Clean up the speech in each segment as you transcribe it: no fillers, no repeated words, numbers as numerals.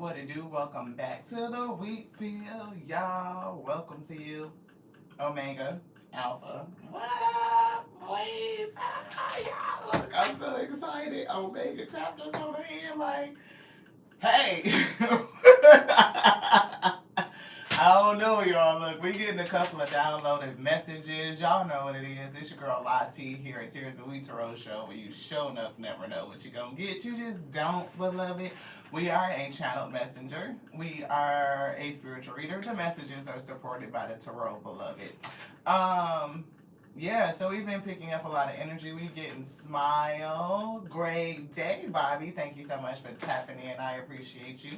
What it do? Welcome back to the wheat field, y'all. Welcome to you, Omega, Alpha. What up, boys? Y'all. Look, I'm so excited. Omega tapped us on the hand like, hey. I don't know, y'all. Look, we getting a couple of downloaded messages. Y'all know what it is. It's your girl Lottie here at Tears of Wheat Tarot Show, where you show enough never know what you're gonna get. You just don't, beloved. We are a channeled messenger. We are a spiritual reader. The messages are supported by the tarot, beloved. Um, yeah, so we've been picking up a lot of energy. We getting smile. Great day, Bobby. Thank you so much for tapping in. I appreciate you.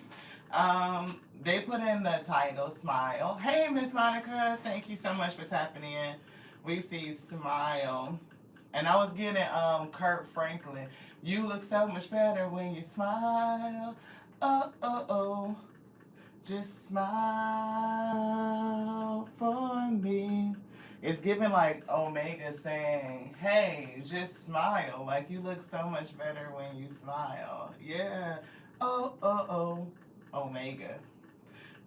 They put in the title Smile. Hey, Miss Monica. Thank you so much for tapping in. We see Smile. And I was getting Kirk Franklin. You look so much better when you smile. Oh, oh, oh. Just smile for me. It's giving like Omega saying, hey, just smile. Like you look so much better when you smile. Yeah. Oh, oh, oh. Omega.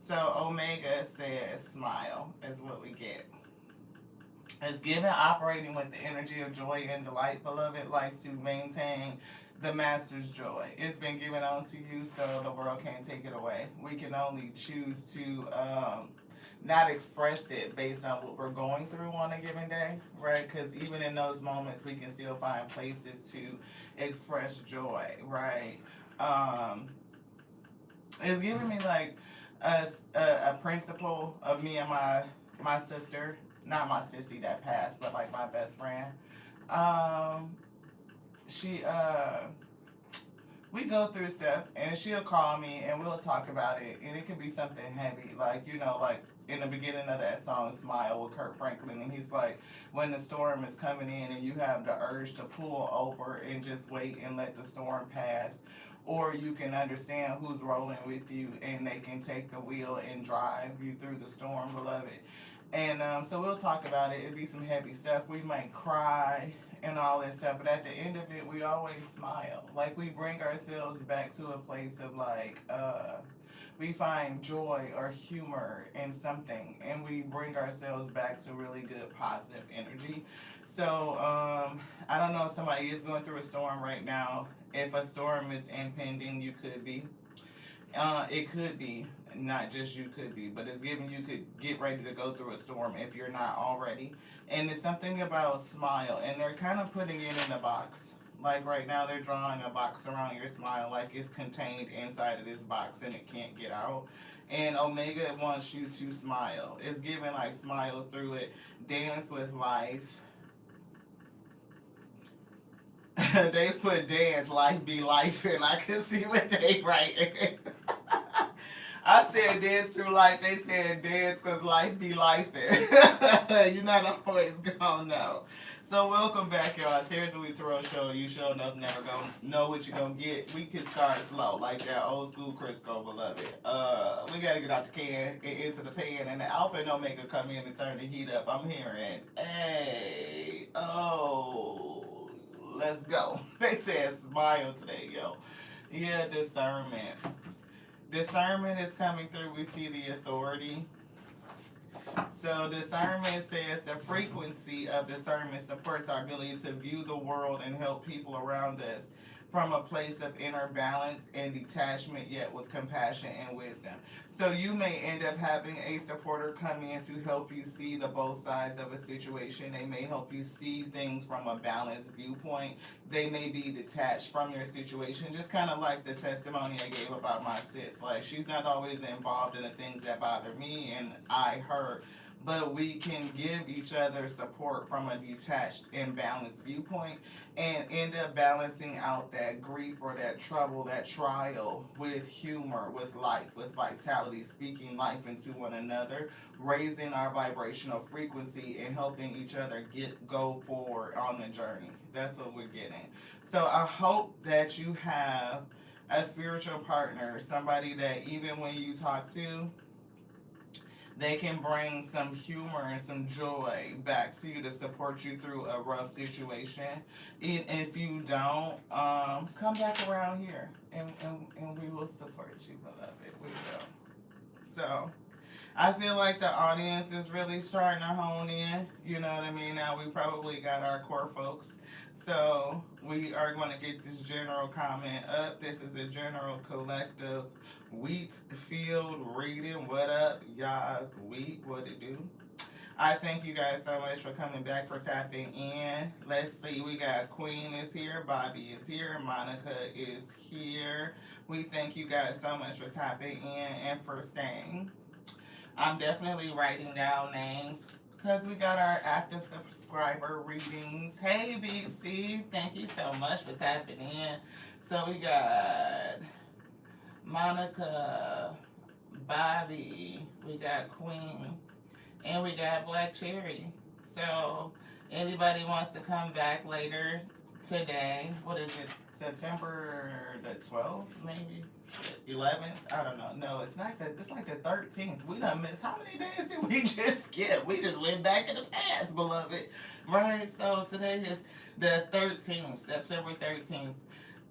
So Omega says smile is what we get. It's given operating with the energy of joy and delight, beloved, like to maintain the master's joy. It's been given unto you, so the world can't take it away. We can only choose to not express it based on what we're going through on a given day, right? Because even in those moments, we can still find places to express joy, right? It's giving me like a principle of me and my sister, not my sissy that passed, but like my best friend. Um, she we go through stuff and she'll call me and we'll talk about it and it could be something heavy, like like in the beginning of that song Smile with Kirk Franklin, and he's like, when the storm is coming in and you have the urge to pull over and just wait and let the storm pass, or you can understand who's rolling with you and they can take the wheel and drive you through the storm, beloved. And so we'll talk about it. It'd be some heavy stuff. We might cry and all that stuff, but at the end of it, we always smile. Like we bring ourselves back to a place of like, we find joy or humor in something, and we bring ourselves back to really good positive energy. So I don't know if somebody is going through a storm right now. If a storm is impending, you could be. It could be, not just you could be, but it's giving you could get ready to go through a storm if you're not already. And it's something about smile, and they're kind of putting it in a box. Like right now, they're drawing a box around your smile, like it's contained inside of this box and it can't get out. And Omega wants you to smile. It's giving like smile through it, dance with life. They put dance, life be life, and I can see what they write. I said dance through life. They said dance because life be life. You're not always gonna know. So welcome back, y'all. Tears of Wheat Tarot Show. You sure enough never gonna know what you're gonna get. We can start slow, like that old school Crisco, beloved. We gotta get out the can and into the pan, and the Alpha and Omega come in and turn the heat up. I'm hearing, hey, oh, let's go. They said smile today, yo. Yeah, discernment. Discernment is coming through. We see the authority. So discernment says the frequency of discernment supports our ability to view the world and help people around us from a place of inner balance and detachment, yet with compassion and wisdom. So you may end up having a supporter come in to help you see the both sides of a situation. They may help you see things from a balanced viewpoint. They may be detached from your situation, just kind of like the testimony I gave about my sis. Like, she's not always involved in the things that bother me and I her, but we can give each other support from a detached and balanced viewpoint and end up balancing out that grief or that trouble, that trial with humor, with life, with vitality, speaking life into one another, raising our vibrational frequency and helping each other go forward on the journey. That's what we're getting. So I hope that you have a spiritual partner, somebody that even when you talk to, they can bring some humor and some joy back to you to support you through a rough situation. And if you don't, come back around here and we will support you, beloved. So I feel like the audience is really starting to hone in. You know what I mean? Now we probably got our core folks. So we are going to get this general comment up. This is a general collective wheat field reading. What up, y'all's wheat? What it do? I thank you guys so much for coming back, for tapping in. Let's see, we got Queen is here, Bobby is here, Monica is here. We thank you guys so much for tapping in and for staying. I'm definitely writing down names because we got our active subscriber readings. Hey, BC, thank you so much for tapping in. So we got Monica, Bobby, we got Queen, and we got Black Cherry. So anybody wants to come back later today, what is it, September the 12th, maybe? 11th? I don't know. No, it's not that. It's like the 13th. We done missed. How many days did we just skip? We just went back in the past, beloved. Right? So today is the 13th, September 13th.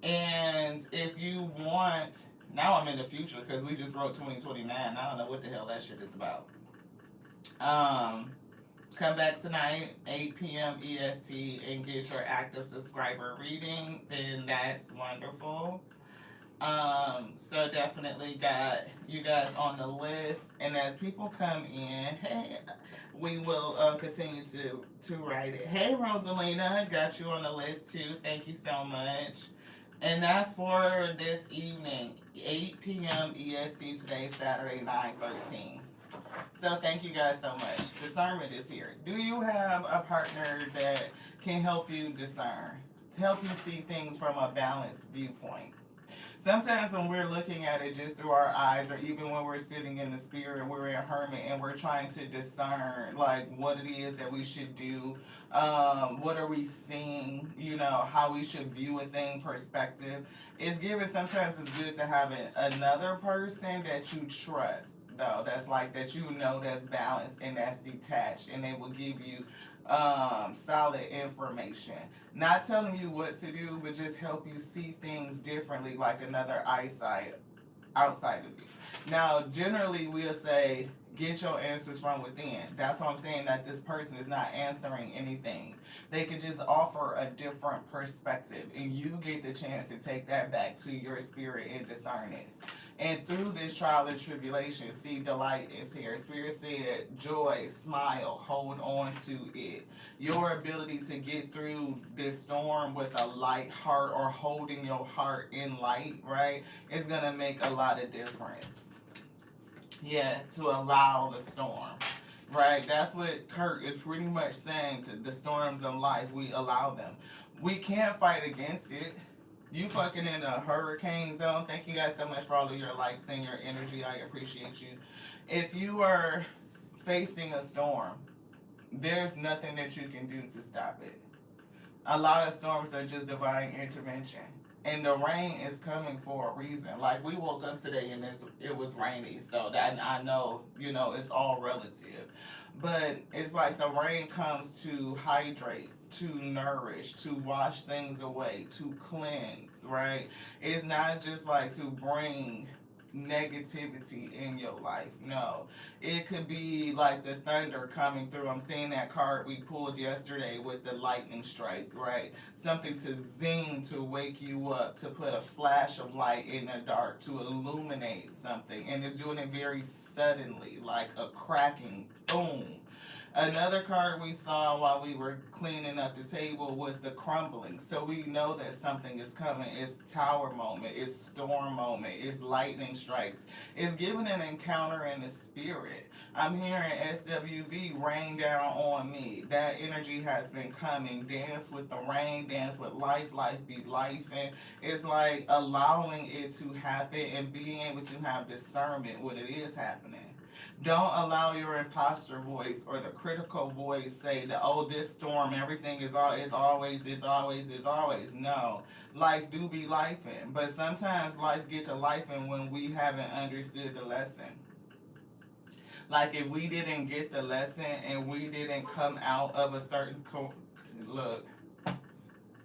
And if you want, now I'm in the future because we just wrote 2029. I don't know what the hell that shit is about. Come back tonight, 8 p.m. EST, and get your active subscriber reading. Then that's wonderful. So definitely got you guys on the list, and as people come in, hey, we will continue to write it. Hey, Rosalina, got you on the list too. Thank you so much. And that's for this evening, 8 p.m. EST today, Saturday, 9/13. So thank you guys so much. Discernment is here. Do you have a partner that can help you discern, to help you see things from a balanced viewpoint? Sometimes when we're looking at it just through our eyes, or even when we're sitting in the spirit, we're in hermit and we're trying to discern like what it is that we should do, what are we seeing, you know, how we should view a thing, perspective. It's given, sometimes it's good to have another person that you trust, though, that's like, that you know, that's balanced and that's detached, and they will give you solid information. Not telling you what to do, but just help you see things differently, like another eyesight outside of you. Now, generally, we'll say, get your answers from within. That's why I'm saying that this person is not answering anything. They could just offer a different perspective, and you get the chance to take that back to your spirit and discern it. And through this trial and tribulation, see, delight is here. Spirit said, joy, smile, hold on to it. Your ability to get through this storm with a light heart, or holding your heart in light, right, is going to make a lot of difference. Yeah, to allow the storm. Right, that's what Kirk is pretty much saying. To the storms of life, we allow them. We can't fight against it. You fucking in a hurricane zone. Thank you guys so much for all of your likes and your energy. I appreciate you. If you are facing a storm, there's nothing that you can do to stop it. A lot of storms are just divine intervention. And the rain is coming for a reason. Like, we woke up today and it was rainy. So that, I know, you know, it's all relative. But it's like the rain comes to hydrate, to nourish, to wash things away, to cleanse, right? It's not just like to bring negativity in your life. No, it could be like the thunder coming through. I'm seeing that card we pulled yesterday with the lightning strike, right? Something to zing, to wake you up, to put a flash of light in the dark, to illuminate something, and it's doing it very suddenly, like a cracking boom. Another card we saw while we were cleaning up the table was the crumbling. So we know that something is coming. It's tower moment. It's storm moment. It's lightning strikes. It's giving an encounter in the spirit. I'm hearing SWV rain down on me. That energy has been coming. Dance with the rain. Dance with life. Life be life. And it's like allowing it to happen and being able to have discernment when it is happening. Don't allow your imposter voice or the critical voice say that, oh, this storm, everything is always. No, life do be lifing, but sometimes life get to lifing when we haven't understood the lesson. Like, if we didn't get the lesson and we didn't come out of a certain look.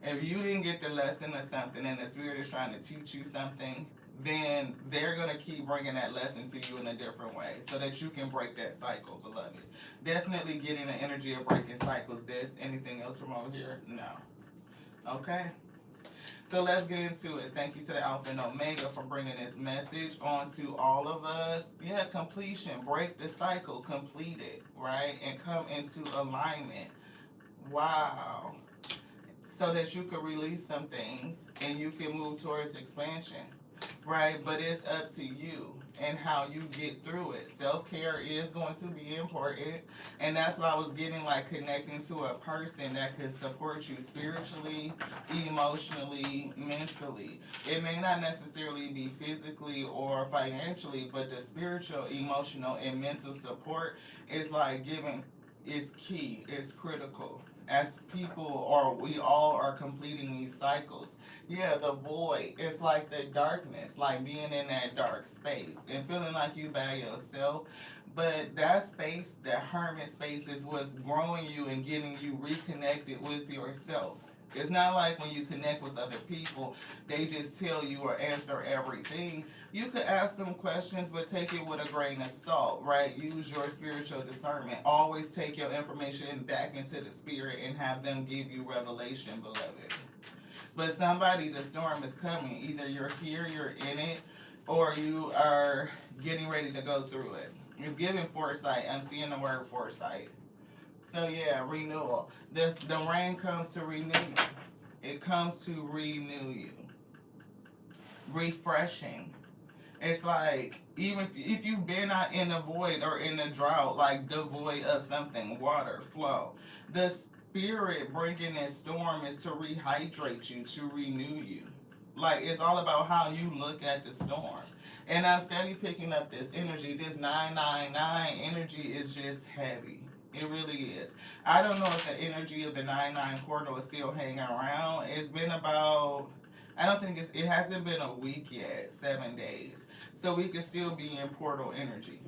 If you didn't get the lesson or something and the spirit is trying to teach you something, then they're going to keep bringing that lesson to you in a different way so that you can break that cycle, beloved. Definitely getting the energy of breaking cycles. This, anything else from over here? No. Okay. So let's get into it. Thank you to the Alpha and Omega for bringing this message on to all of us. Yeah, completion. Break the cycle. Complete it, right? And come into alignment. Wow. So that you can release some things and you can move towards expansion, right? But it's up to you and how you get through it. Self-care is going to be important, and that's why I was getting like connecting to a person that could support you spiritually, emotionally, mentally. It may not necessarily be physically or financially, but the spiritual, emotional, and mental support is like giving, is key, it's critical. As people, or we all are completing these cycles. Yeah, the void. It's like the darkness, like being in that dark space and feeling like you by yourself. But that space, that hermit space, is what's growing you and getting you reconnected with yourself. It's not like when you connect with other people, they just tell you or answer everything. You could ask some questions, but take it with a grain of salt, right? Use your spiritual discernment. Always take your information back into the spirit and have them give you revelation, beloved. But somebody, the storm is coming. Either you're here, you're in it, or you are getting ready to go through it. It's giving foresight. I'm seeing the word foresight. So yeah, renewal. The rain comes to renew you. It comes to renew you. Refreshing. It's like, even if you've been out in a void or in a drought, like devoid of something, water, flow, the spirit bringing this storm is to rehydrate you, to renew you. Like, it's all about how you look at the storm. And I'm steady picking up this energy. This 999 energy is just heavy. It really is. I don't know if the energy of the 99 portal is still hanging around. It's been about, I don't think it hasn't been a week yet, 7 days. So we can still be in portal energy.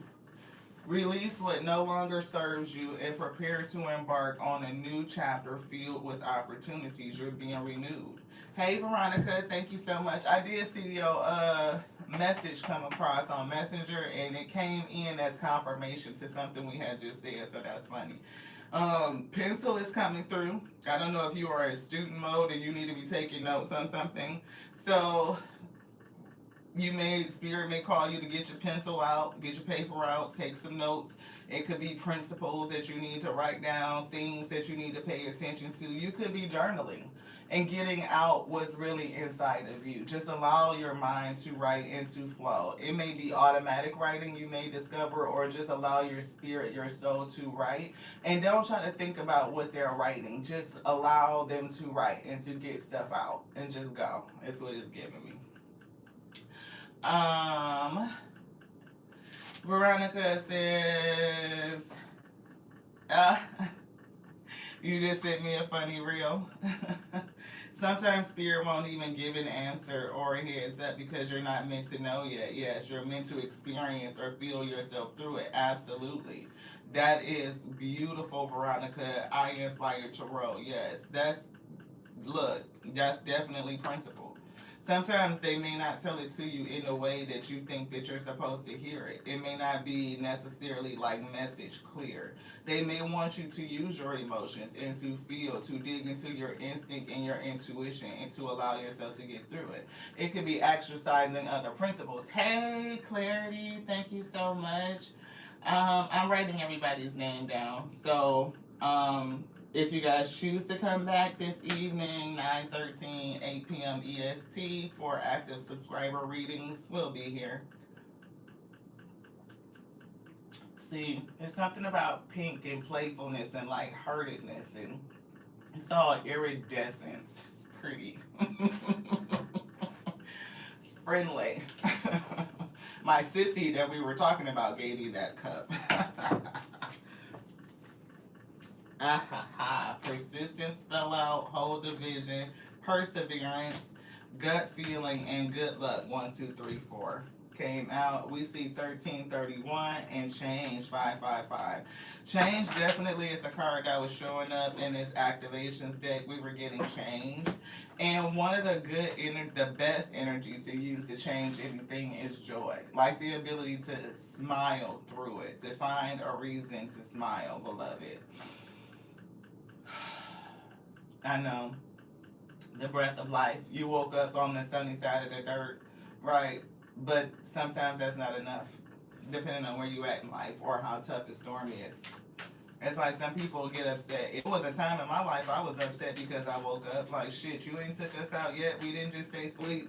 Release what no longer serves you and prepare to embark on a new chapter filled with opportunities. You're being renewed. Hey Veronica, thank you so much. I did see your message come across on Messenger, and it came in as confirmation to something we had just said, so that's funny. Pencil is coming through. I don't know if you are in student mode and you need to be taking notes on something. So spirit may call you to get your pencil out, get your paper out, take some notes. It could be principles that you need to write down, things that you need to pay attention to. You could be journaling and getting out what's really inside of you. Just allow your mind to write and to flow. It may be automatic writing you may discover, or just allow your spirit, your soul to write. And don't try to think about what they're writing. Just allow them to write and to get stuff out and just go. It's what it's giving me. Veronica says, you just sent me a funny reel. Sometimes spirit won't even give an answer or a heads up because you're not meant to know yet. Yes, you're meant to experience or feel yourself through it. Absolutely. That is beautiful, Veronica. I inspired Tarot. Yes, that's definitely principle. Sometimes they may not tell it to you in a way that you think that you're supposed to hear it. It may not be necessarily like message clear. They may want you to use your emotions and to feel, to dig into your instinct and your intuition and to allow yourself to get through it. It could be exercising other principles. Hey, Clarity, thank you so much. I'm writing everybody's name down. So, if you guys choose to come back this evening, 9:13, 8 p.m. EST for active subscriber readings, we'll be here. See, it's something about pink and playfulness and lightheartedness, and it's all iridescence. It's pretty. It's friendly. My sissy that we were talking about gave me that cup. Persistence fell out, whole division, perseverance, gut feeling, and good luck. 1, 2, 3, 4. came out. We see 1331 and change 555. Change definitely is a card that was showing up in this activations deck. We were getting change. And one of the the best energy to use to change anything is joy. Like the ability to smile through it, to find a reason to smile, beloved. I know. The breath of life. You woke up on the sunny side of the dirt, right? But sometimes that's not enough, depending on where you at in life or how tough the storm is. It's like some people get upset. It was a time in my life I was upset because I woke up like, shit, you ain't took us out yet. We didn't just stay asleep.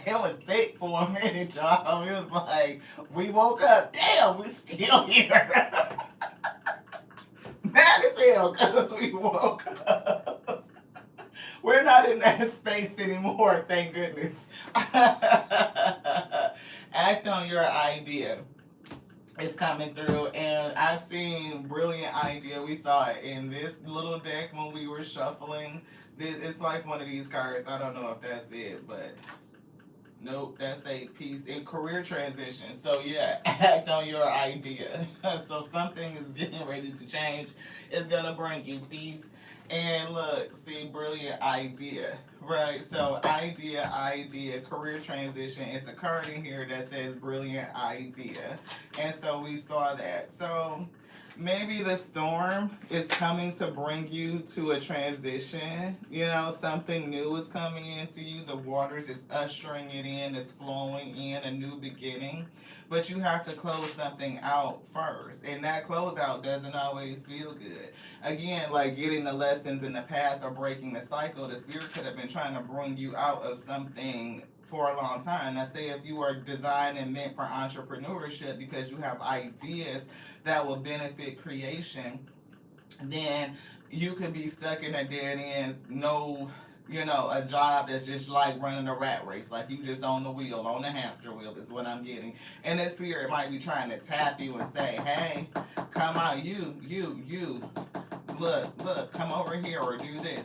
It was thick for a minute, y'all. It was like, we woke up. Damn, we still here. Mad as hell because we woke up. We're not in that space anymore, thank goodness. Act on your idea. It's coming through, and I've seen brilliant idea. We saw it in this little deck when we were shuffling. It's like one of these cards. I don't know if that's it, but nope, that's a piece in career transition. So yeah, act on your idea. So something is getting ready to change. It's gonna bring you peace. And look, see, brilliant idea, right? So idea, career transition. It's a card in here that says brilliant idea. And so we saw that. So maybe the storm is coming to bring you to a transition. You know, something new is coming into you. The waters is ushering it in, it's flowing in, a new beginning. But you have to close something out first. And that closeout doesn't always feel good. Again, like getting the lessons in the past or breaking the cycle, the spirit could have been trying to bring you out of something for a long time. Now, say if you are designed and meant for entrepreneurship because you have ideas that will benefit creation, then you could be stuck in a dead end, a job that's just like running a rat race, like you just on the wheel, on the hamster wheel is what I'm getting. And that spirit might be trying to tap you and say, hey, come out, you, look, come over here or do this,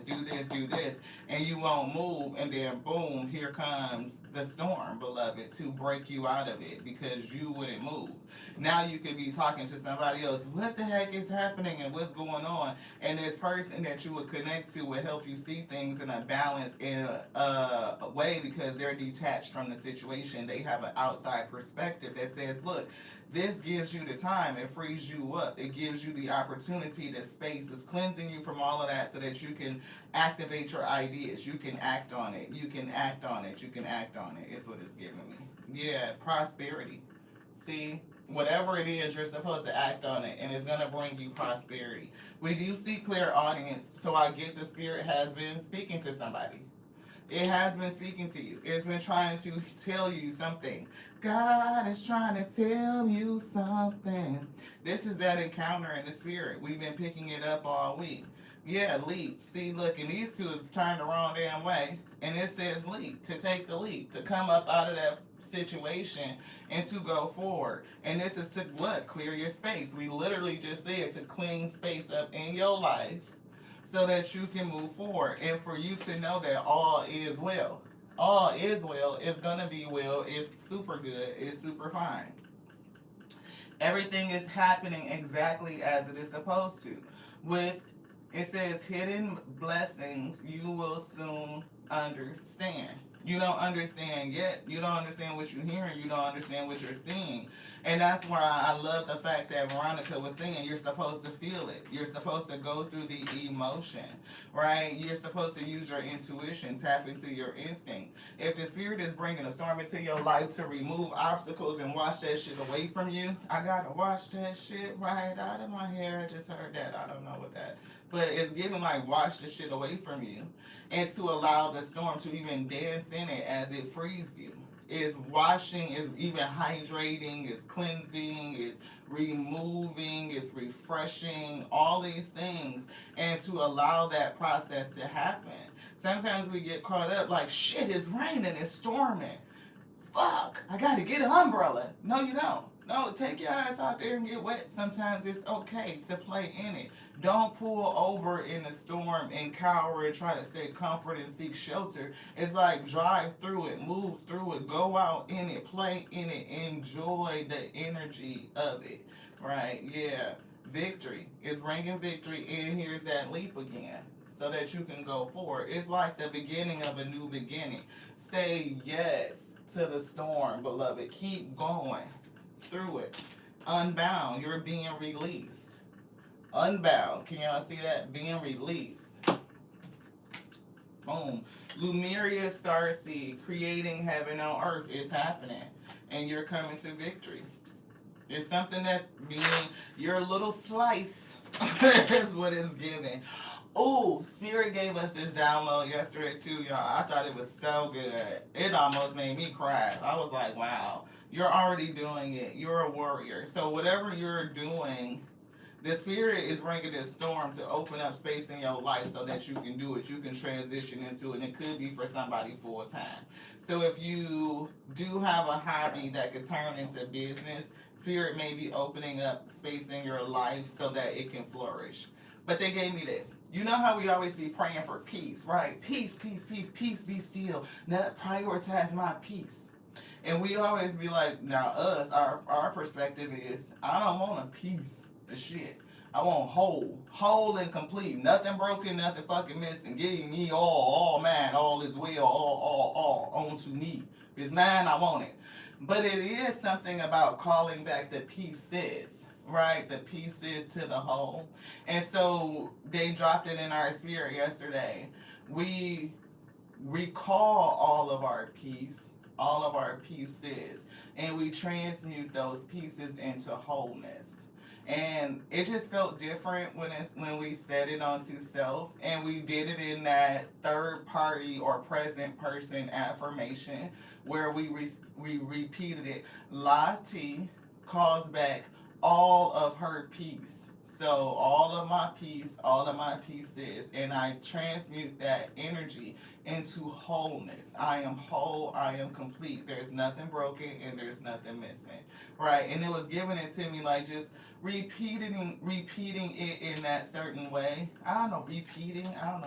and you won't move, and then boom, here comes the storm, beloved, to break you out of it because you wouldn't move. Now you could be talking to somebody else, what the heck is happening and what's going on? And this person that you would connect to will help you see things in a balance, in a way, because they're detached from the situation. They have an outside perspective that says, look, this gives you the time, it frees you up, it gives you the opportunity, the space is cleansing you from all of that so that you can activate your ideas, you can act on it, you can act on it, you can act on it, is what it's giving me. Yeah, prosperity. See, whatever it is, you're supposed to act on it, and it's going to bring you prosperity. We do see clear audience, so I get the spirit has been speaking to somebody. It has been speaking to you. It's been trying to tell you something. God is trying to tell you something. This is that encounter in the spirit. We've been picking it up all week. Yeah, leap. See, look, and these two is turned the wrong damn way. And it says leap, to take the leap, to come up out of that situation and to go forward. And this is to what? Clear your space. We literally just said to clean space up in your life so that you can move forward, and for you to know that all is well. All is well. It's going to be well. It's super good. It's super fine. Everything is happening exactly as it is supposed to. With, it says, hidden blessings you will soon understand. You don't understand yet. You don't understand what you're hearing. You don't understand what you're seeing. And that's why I love the fact that Veronica was saying you're supposed to feel it. You're supposed to go through the emotion, right? You're supposed to use your intuition, tap into your instinct. If the spirit is bringing a storm into your life to remove obstacles and wash that shit away from you, I gotta wash that shit right out of my hair. I just heard that. I don't know what that. But it's giving like wash the shit away from you, and to allow the storm to even dance in it as it frees you. Is washing, is even hydrating, is cleansing, is removing, is refreshing, all these things, and to allow that process to happen. Sometimes we get caught up like, shit, it's raining, it's storming. Fuck, I gotta get an umbrella. No, you don't. No, take your ass out there and get wet. Sometimes it's okay to play in it. Don't pull over in the storm and cower and try to seek comfort and seek shelter. It's like drive through it, move through it, go out in it, play in it, enjoy the energy of it. Right? Yeah. Victory is bringing victory, and here's that leap again so that you can go forward. It's like the beginning of a new beginning. Say yes to the storm, beloved. Keep going through it. Unbound, you're being released. Unbound, can y'all see that? Being released. Boom. Lumeria Starseed, creating heaven on earth is happening. And you're coming to victory. It's something that's being your little slice is what it's giving. Oh, Spirit gave us this download yesterday too, y'all. I thought it was so good. It almost made me cry. I was like, wow, you're already doing it. You're a warrior. So whatever you're doing, the Spirit is bringing this storm to open up space in your life so that you can do it. You can transition into it, and it could be for somebody full time. So if you do have a hobby that could turn into business, Spirit may be opening up space in your life so that it can flourish. But they gave me this. You know how we always be praying for peace, right? Peace, peace, peace, peace, be still. Now prioritize my peace. And we always be like, now our perspective is, I don't want a piece of shit. I want whole and complete. Nothing broken, nothing fucking missing. Giving me all mine, all is well, all onto me. If it's mine, I want it. But it is something about calling back the pieces, right? The pieces to the whole. And so they dropped it in our spirit yesterday. We recall all of our pieces, and we transmute those pieces into wholeness. And it just felt different when we said it onto self, and we did it in that third party or present person affirmation where we repeated it. Lati calls back all of her peace. So all of my peace, all of my pieces, and I transmute that energy into wholeness. I am whole, I am complete. There's nothing broken and there's nothing missing. Right? And it was giving it to me like just repeating it in that certain way. I don't know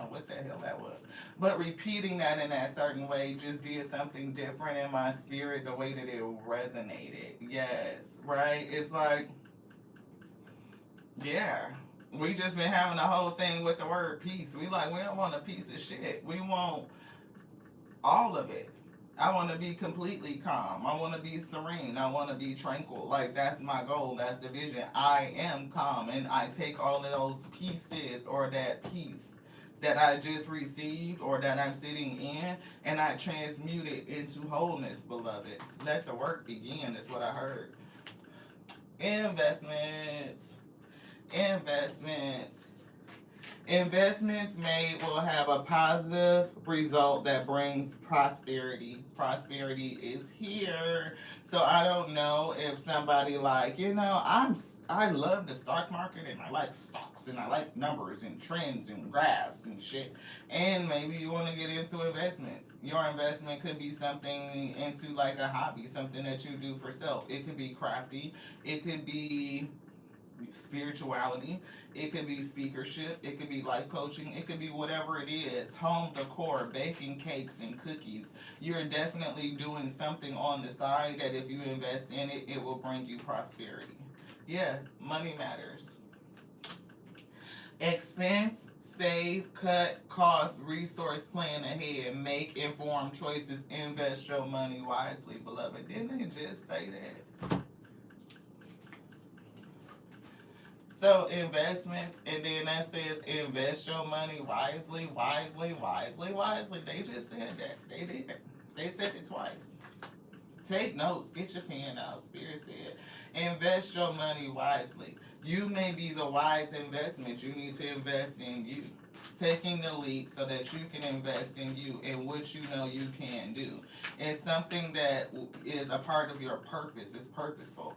what the hell that was. But repeating that in that certain way just did something different in my spirit, the way that it resonated. Yes, right? It's like, yeah, we just been having a whole thing with the word peace. We don't want a piece of shit. We want all of it. I want to be completely calm. I want to be serene. I want to be tranquil. Like, that's my goal. That's the vision. I am calm, and I take all of those pieces or that piece that I just received or that I'm sitting in, and I transmute it into wholeness, beloved. Let the work begin is what I heard. Investments made will have a positive result that brings prosperity. Prosperity is here. So I don't know if somebody I love the stock market and I like stocks and I like numbers and trends and graphs and shit. And maybe you want to get into investments. Your investment could be something into like a hobby, something that you do for self. It could be crafty. It could be spirituality, it could be speakership, it could be life coaching, it could be whatever it is, home decor, baking cakes and cookies. You're definitely doing something on the side that if you invest in it, it will bring you prosperity. Yeah, money matters. Expense, save, cut, cost, resource plan ahead, make informed choices, invest your money wisely, beloved. Didn't they just say that? So investments, and then that says invest your money wisely. They just said that. They did. They said it twice. Take notes. Get your pen out. Spirit said, invest your money wisely. You may be the wise investment. You need to invest in you. Taking the leap so that you can invest in you and what you know you can do. It's something that is a part of your purpose. It's purposeful.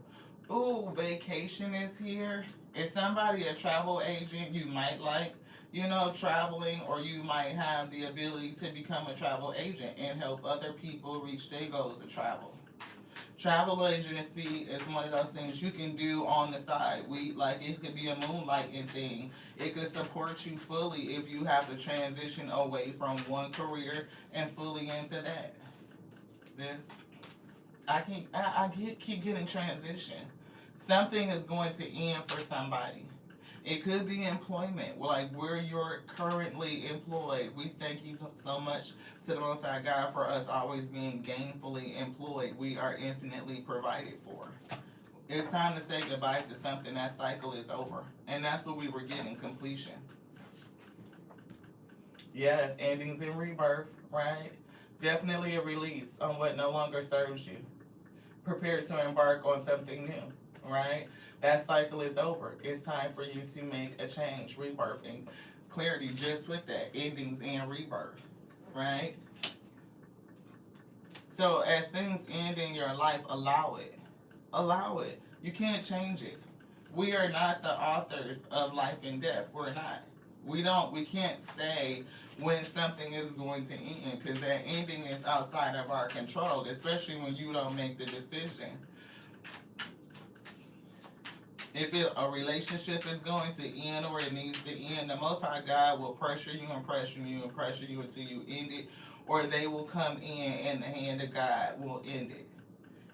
Ooh, vacation is here. Is somebody a travel agent you might like, traveling, or you might have the ability to become a travel agent and help other people reach their goals of travel. Travel agency is one of those things you can do on the side. It could be a moonlighting thing. It could support you fully if you have to transition away from one career and fully into that. This keep getting transition. Something is going to end for somebody. It could be employment, like where you're currently employed. We thank you so much to the Most High God for us always being gainfully employed. We are infinitely provided for. It's time to say goodbye to something. That cycle is over. And that's what we were getting, completion. Yes, endings and rebirth, right? Definitely a release on what no longer serves you. Prepare to embark on something new, right? That cycle is over. It's time for you to make a change, rebirth, and clarity just with that, endings and rebirth, right? So as things end in your life, allow it. Allow it. You can't change it. We are not the authors of life and death. We're not. We can't say when something is going to end, because that ending is outside of our control, especially when you don't make the decision. If a relationship is going to end or it needs to end, the Most High God will pressure you and pressure you and pressure you until you end it, or they will come in and the hand of God will end it.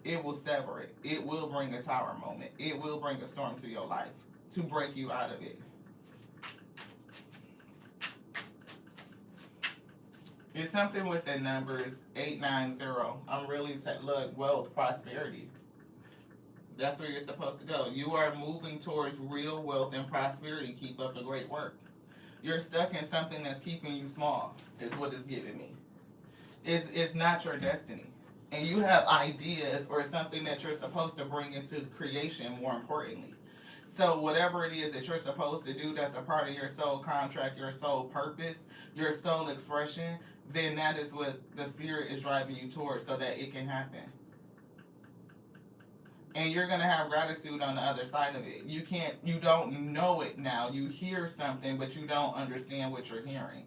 It will sever it. It will bring a tower moment. It will bring a storm to your life to break you out of it. It's something with the numbers 890. I'm really look, wealth, prosperity. That's where you're supposed to go. You are moving towards real wealth and prosperity. Keep up the great work. You're stuck in something that's keeping you small, is what it's giving me. It's not your destiny. And you have ideas or something that you're supposed to bring into creation, more importantly. So whatever it is that you're supposed to do that's a part of your soul contract, your soul purpose, your soul expression, then that is what the spirit is driving you towards so that it can happen. And you're going to have gratitude on the other side of it. You don't know it now. You hear something, but you don't understand what you're hearing.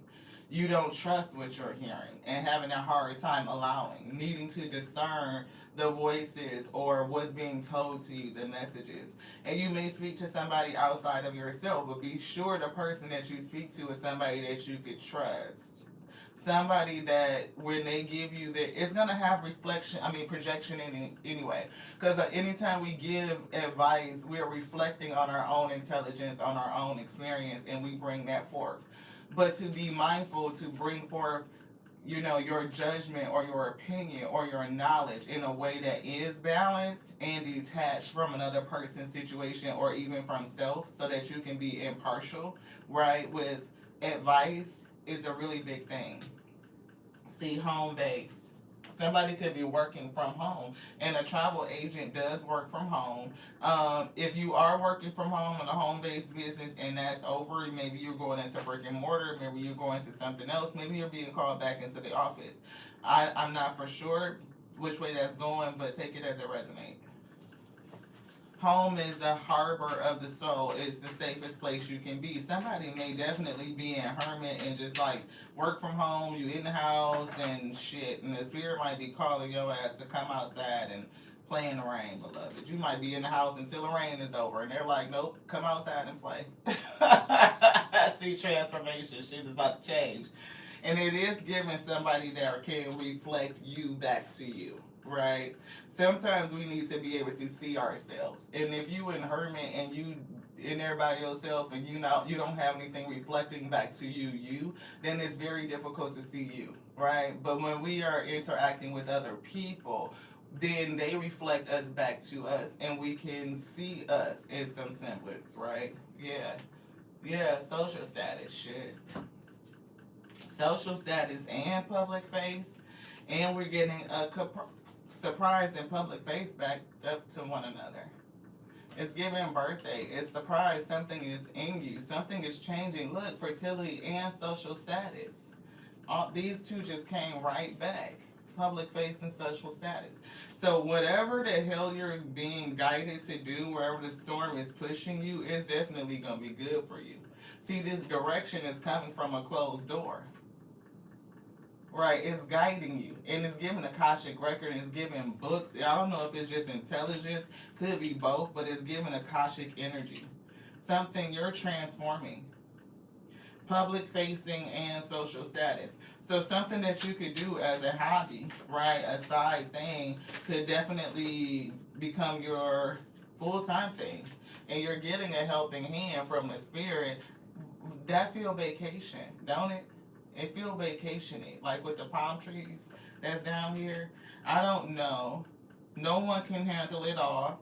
You don't trust what you're hearing and having a hard time allowing, needing to discern the voices or what's being told to you, the messages. And you may speak to somebody outside of yourself, but be sure the person that you speak to is somebody that you could trust. Somebody that when they give you that, it's going to have projection in it anyway. Because anytime we give advice, we're reflecting on our own intelligence, on our own experience, and we bring that forth. But to be mindful to bring forth, your judgment or your opinion or your knowledge in a way that is balanced and detached from another person's situation or even from self so that you can be impartial, right, with advice is a really big thing. See, home-based. Somebody could be working from home, and a travel agent does work from home. If you are working from home in a home-based business and that's over, maybe you're going into brick and mortar, maybe you're going to something else, maybe you're being called back into the office. I'm not for sure which way that's going, but take it as it resonates. Home is the harbor of the soul. It's the safest place you can be. Somebody may definitely be in hermit and just work from home. You in the house and shit, and the spirit might be calling your ass to come outside and play in the rain, beloved. You might be in the house until the rain is over, and they're like, nope, come outside and play. I see transformation. Shit is about to change. And it is giving somebody that can reflect you back to you. Right? Sometimes we need to be able to see ourselves. And if you in hermit and you in there by yourself and you don't have anything reflecting back to you, then it's very difficult to see you, right? But when we are interacting with other people, then they reflect us back to us and we can see us in some semblance, right? Yeah, social status, shit. Social status and public face, and we're getting a surprise and public face back up to one another. It's giving birthday. It's surprise. Something is in you. Something is changing. Look, fertility and social status. These two just came right back. Public face and social status. So whatever the hell you're being guided to do, wherever the storm is pushing you, is definitely going to be good for you. See, this direction is coming from a closed door. Right, it's guiding you, and it's giving Akashic record, and it's giving books. I don't know if it's just intelligence, could be both, but it's giving Akashic energy. Something you're transforming, public facing and social status. So something that you could do as a hobby, right, a side thing, could definitely become your full time thing, and you're getting a helping hand from the spirit. That feel vacation, don't it? It feel vacationy, like with the palm trees that's down here. I don't know. No one can handle it all.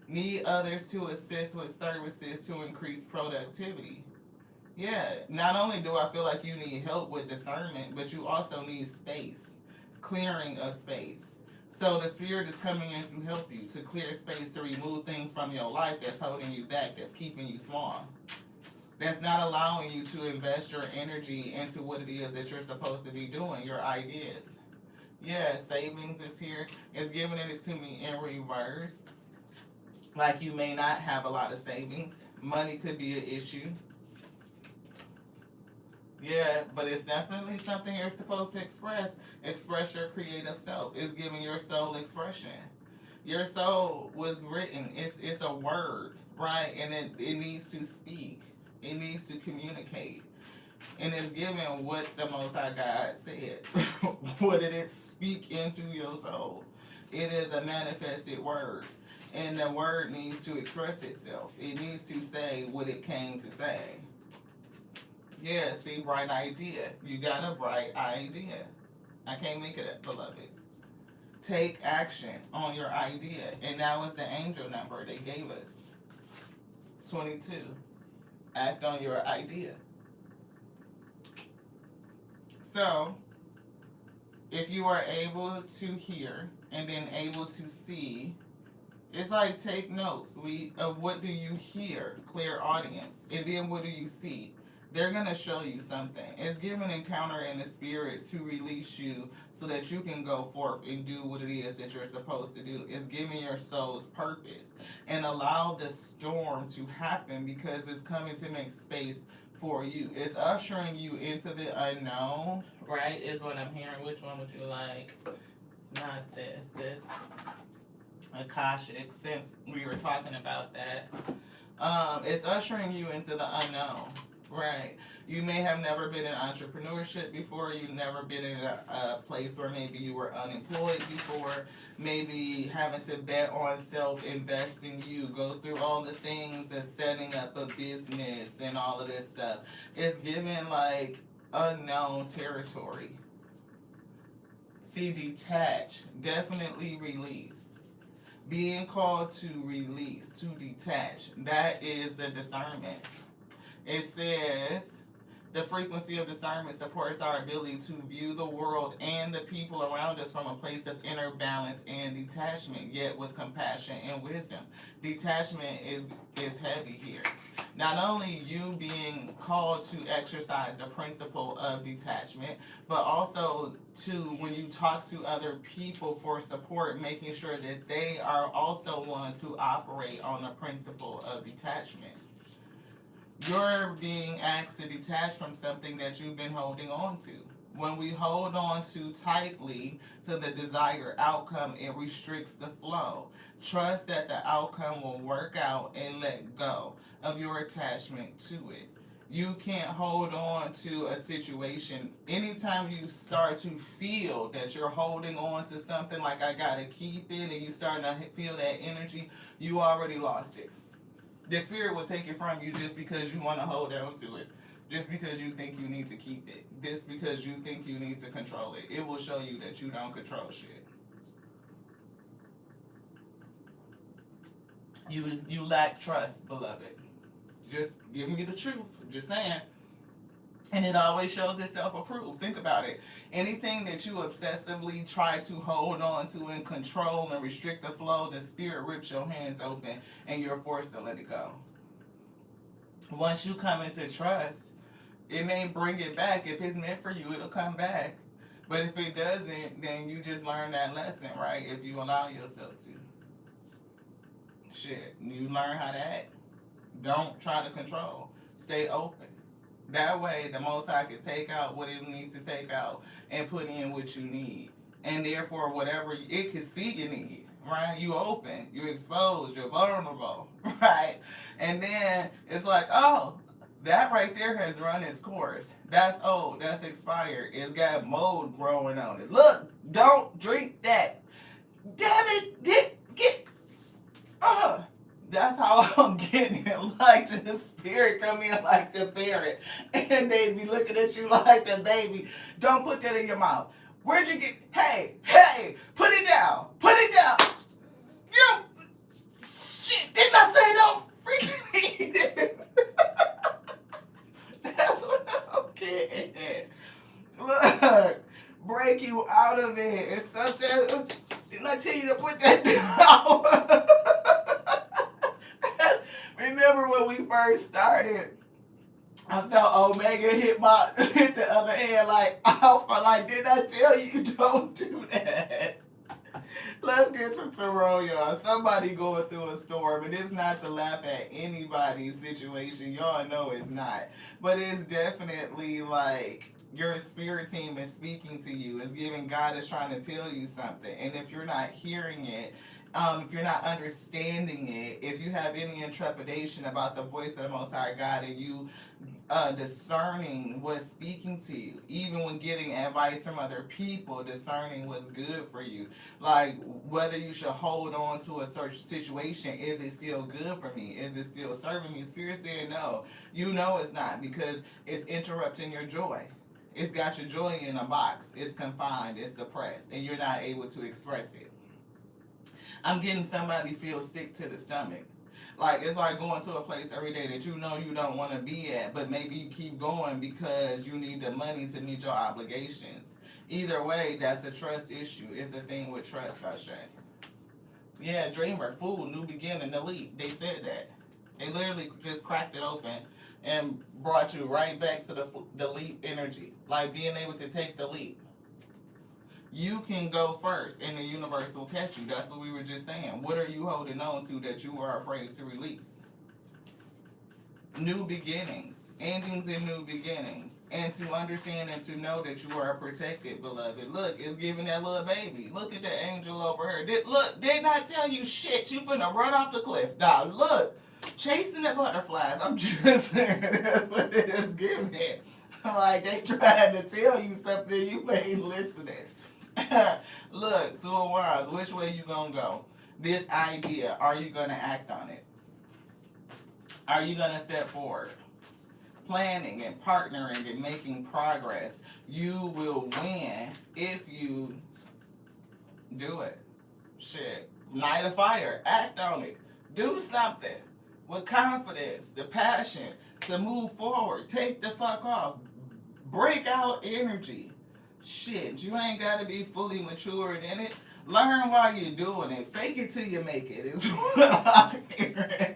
Need others to assist with services to increase productivity. Yeah, not only do I feel like you need help with discernment, but you also need space, clearing of space. So the spirit is coming in to help you to clear space, to remove things from your life that's holding you back, that's keeping you small, that's not allowing you to invest your energy into what it is that you're supposed to be doing, your ideas. Yeah, savings is here. It's giving it to me in reverse. Like you may not have a lot of savings. Money could be an issue. Yeah, but it's definitely something you're supposed to express. Express your creative self. It's giving your soul expression. Your soul was written. It's a word, right? And it needs to speak. It needs to communicate. And it's given what the Most High God said. What did it speak into your soul? It is a manifested word. And the word needs to express itself. It needs to say what it came to say. Yeah, see, bright idea. You got a bright idea. I can't make it up, beloved. Take action on your idea. And that was the angel number they gave us. 22. Act on your idea. So, if you are able to hear and then able to see, it's like take notes of what do you hear, clear audience, and then what do you see. They're going to show you something. It's giving encounter in the spirit to release you so that you can go forth and do what it is that you're supposed to do. It's giving your soul's purpose. And allow the storm to happen because it's coming to make space for you. It's ushering you into the unknown, right? Is what I'm hearing. Which one would you like? Not this. This. Akashic, since we were talking about that. It's ushering you into the unknown. Right. You may have never been in entrepreneurship before. You've never been in a place where maybe you were unemployed before. Maybe having to bet on self, invest in you, go through all the things of setting up a business and all of this stuff. It's given like unknown territory. See, detach. Definitely release. Being called to release, to detach. That is the discernment. It says, the frequency of discernment supports our ability to view the world and the people around us from a place of inner balance and detachment, yet with compassion and wisdom. Detachment is heavy here. Not only you being called to exercise the principle of detachment, but also to, when you talk to other people for support, making sure that they are also ones who operate on the principle of detachment. You're being asked to detach from something that you've been holding on to. When we hold on too tightly to the desired outcome, it restricts the flow. Trust that the outcome will work out and let go of your attachment to it. You can't hold on to a situation. Anytime you start to feel that you're holding on to something like I gotta keep it, and you start to feel that energy, you already lost it. The spirit will take it from you just because you want to hold on to it. Just because you think you need to keep it. Just because you think you need to control it. It will show you that you don't control shit. You lack trust, beloved. Just give me the truth. Just saying. And it always shows itself approved. Think about it. Anything that you obsessively try to hold on to and control and restrict the flow, the spirit rips your hands open and you're forced to let it go. Once you come into trust, it may bring it back. If it's meant for you, it'll come back. But if it doesn't, then you just learn that lesson, right? If you allow yourself to. Shit, you learn how to act. Don't try to control. Stay open. That way, the Most High can take out what it needs to take out and put in what you need. And therefore, whatever it can see you need, right? You open, you exposed, you're vulnerable, right? And then it's like, oh, that right there has run its course. That's old. That's expired. It's got mold growing on it. Look, don't drink that. Damn it! Get. That's how I'm getting it. Like the spirit come in like the parent, and they be looking at you like the baby. Don't put that in your mouth. Where'd you get? Hey, put it down. Put it down. You shit. Didn't I say don't freaking eat it? That's what I'm getting at. Look, break you out of it. And sometimes, didn't I tell you to put that down? Remember when we first started, I felt Omega hit the other hand like Alpha. Like, did I tell you don't do that? Let's get some tarot, y'all. Somebody going through a storm, and it's not to laugh at anybody's situation. Y'all know it's not. But it's definitely like your spirit team is speaking to you. It's giving God is trying to tell you something. And if you're not hearing it, if you're not understanding it, if you have any intrepidation about the voice of the Most High God and you discerning what's speaking to you, even when getting advice from other people, discerning what's good for you, like whether you should hold on to a certain situation, is it still good for me? Is it still serving me? Spirit said no. You know it's not, because it's interrupting your joy. It's got your joy in a box. It's confined. It's suppressed, and you're not able to express it. I'm getting somebody feel sick to the stomach. Like, it's like going to a place every day that you know you don't want to be at, but maybe you keep going because you need the money to meet your obligations. Either way, that's a trust issue. It's a thing with trust, I say. Yeah, dreamer, fool, new beginning, the leap. They said that. They literally just cracked it open and brought you right back to the leap energy. Like being able to take the leap. You can go first and the universe will catch you. That's what we were just saying. What are you holding on to that you are afraid to release? New beginnings, endings and new beginnings. And to understand and to know that you are protected, beloved. Look, it's giving that little baby. Look at the angel over her. Didn't I tell you shit? You finna run off the cliff. Now, look, chasing the butterflies. I'm just saying that's what it is giving. Like they trying to tell you something, you ain't listening. Look, two of wands, which way you gonna go? This idea, are you gonna act on it? Are you gonna step forward? Planning and partnering and making progress. You will win if you do it. Shit. Light a fire. Act on it. Do something with confidence, the passion to move forward. Take the fuck off. Break out energy. Shit, you ain't gotta be fully matured in it. Learn while you're doing it. Fake it till you make it is what I'm hearing.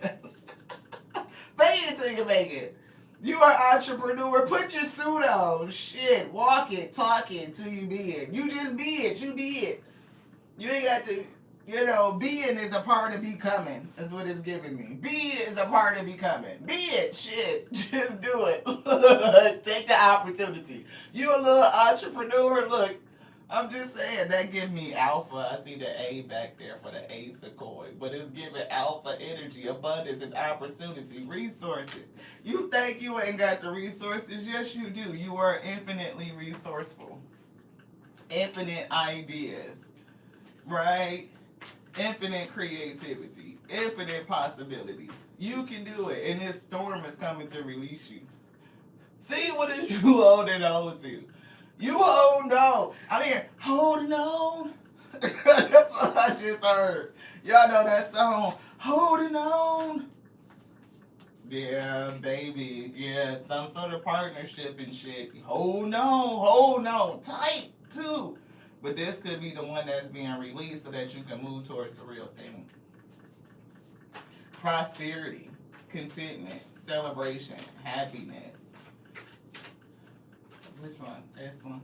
Fake it till you make it. You are an entrepreneur. Put your suit on. Shit, walk it, talk it till you be it. You just be it. You be it. You ain't got to, being is a part of becoming, is what it's giving me. Be is a part of becoming. Be it, shit. Just do it. Take the opportunity. You a little entrepreneur, look, I'm just saying, that give me alpha. I see the A back there for the ace of coin. But it's giving alpha energy, abundance, and opportunity, resources. You think you ain't got the resources? Yes, you do. You are infinitely resourceful. Infinite ideas. Right? Infinite creativity. Infinite possibility. You can do it. And this storm is coming to release you. See, what is you holding on to? You hold on. I mean, holding on. That's what I just heard. Y'all know that song, Holding On. Yeah, baby. Yeah, some sort of partnership and shit. Hold on. Tight, too. But this could be the one that's being released so that you can move towards the real thing. Prosperity, contentment, celebration, happiness. Which one? This one?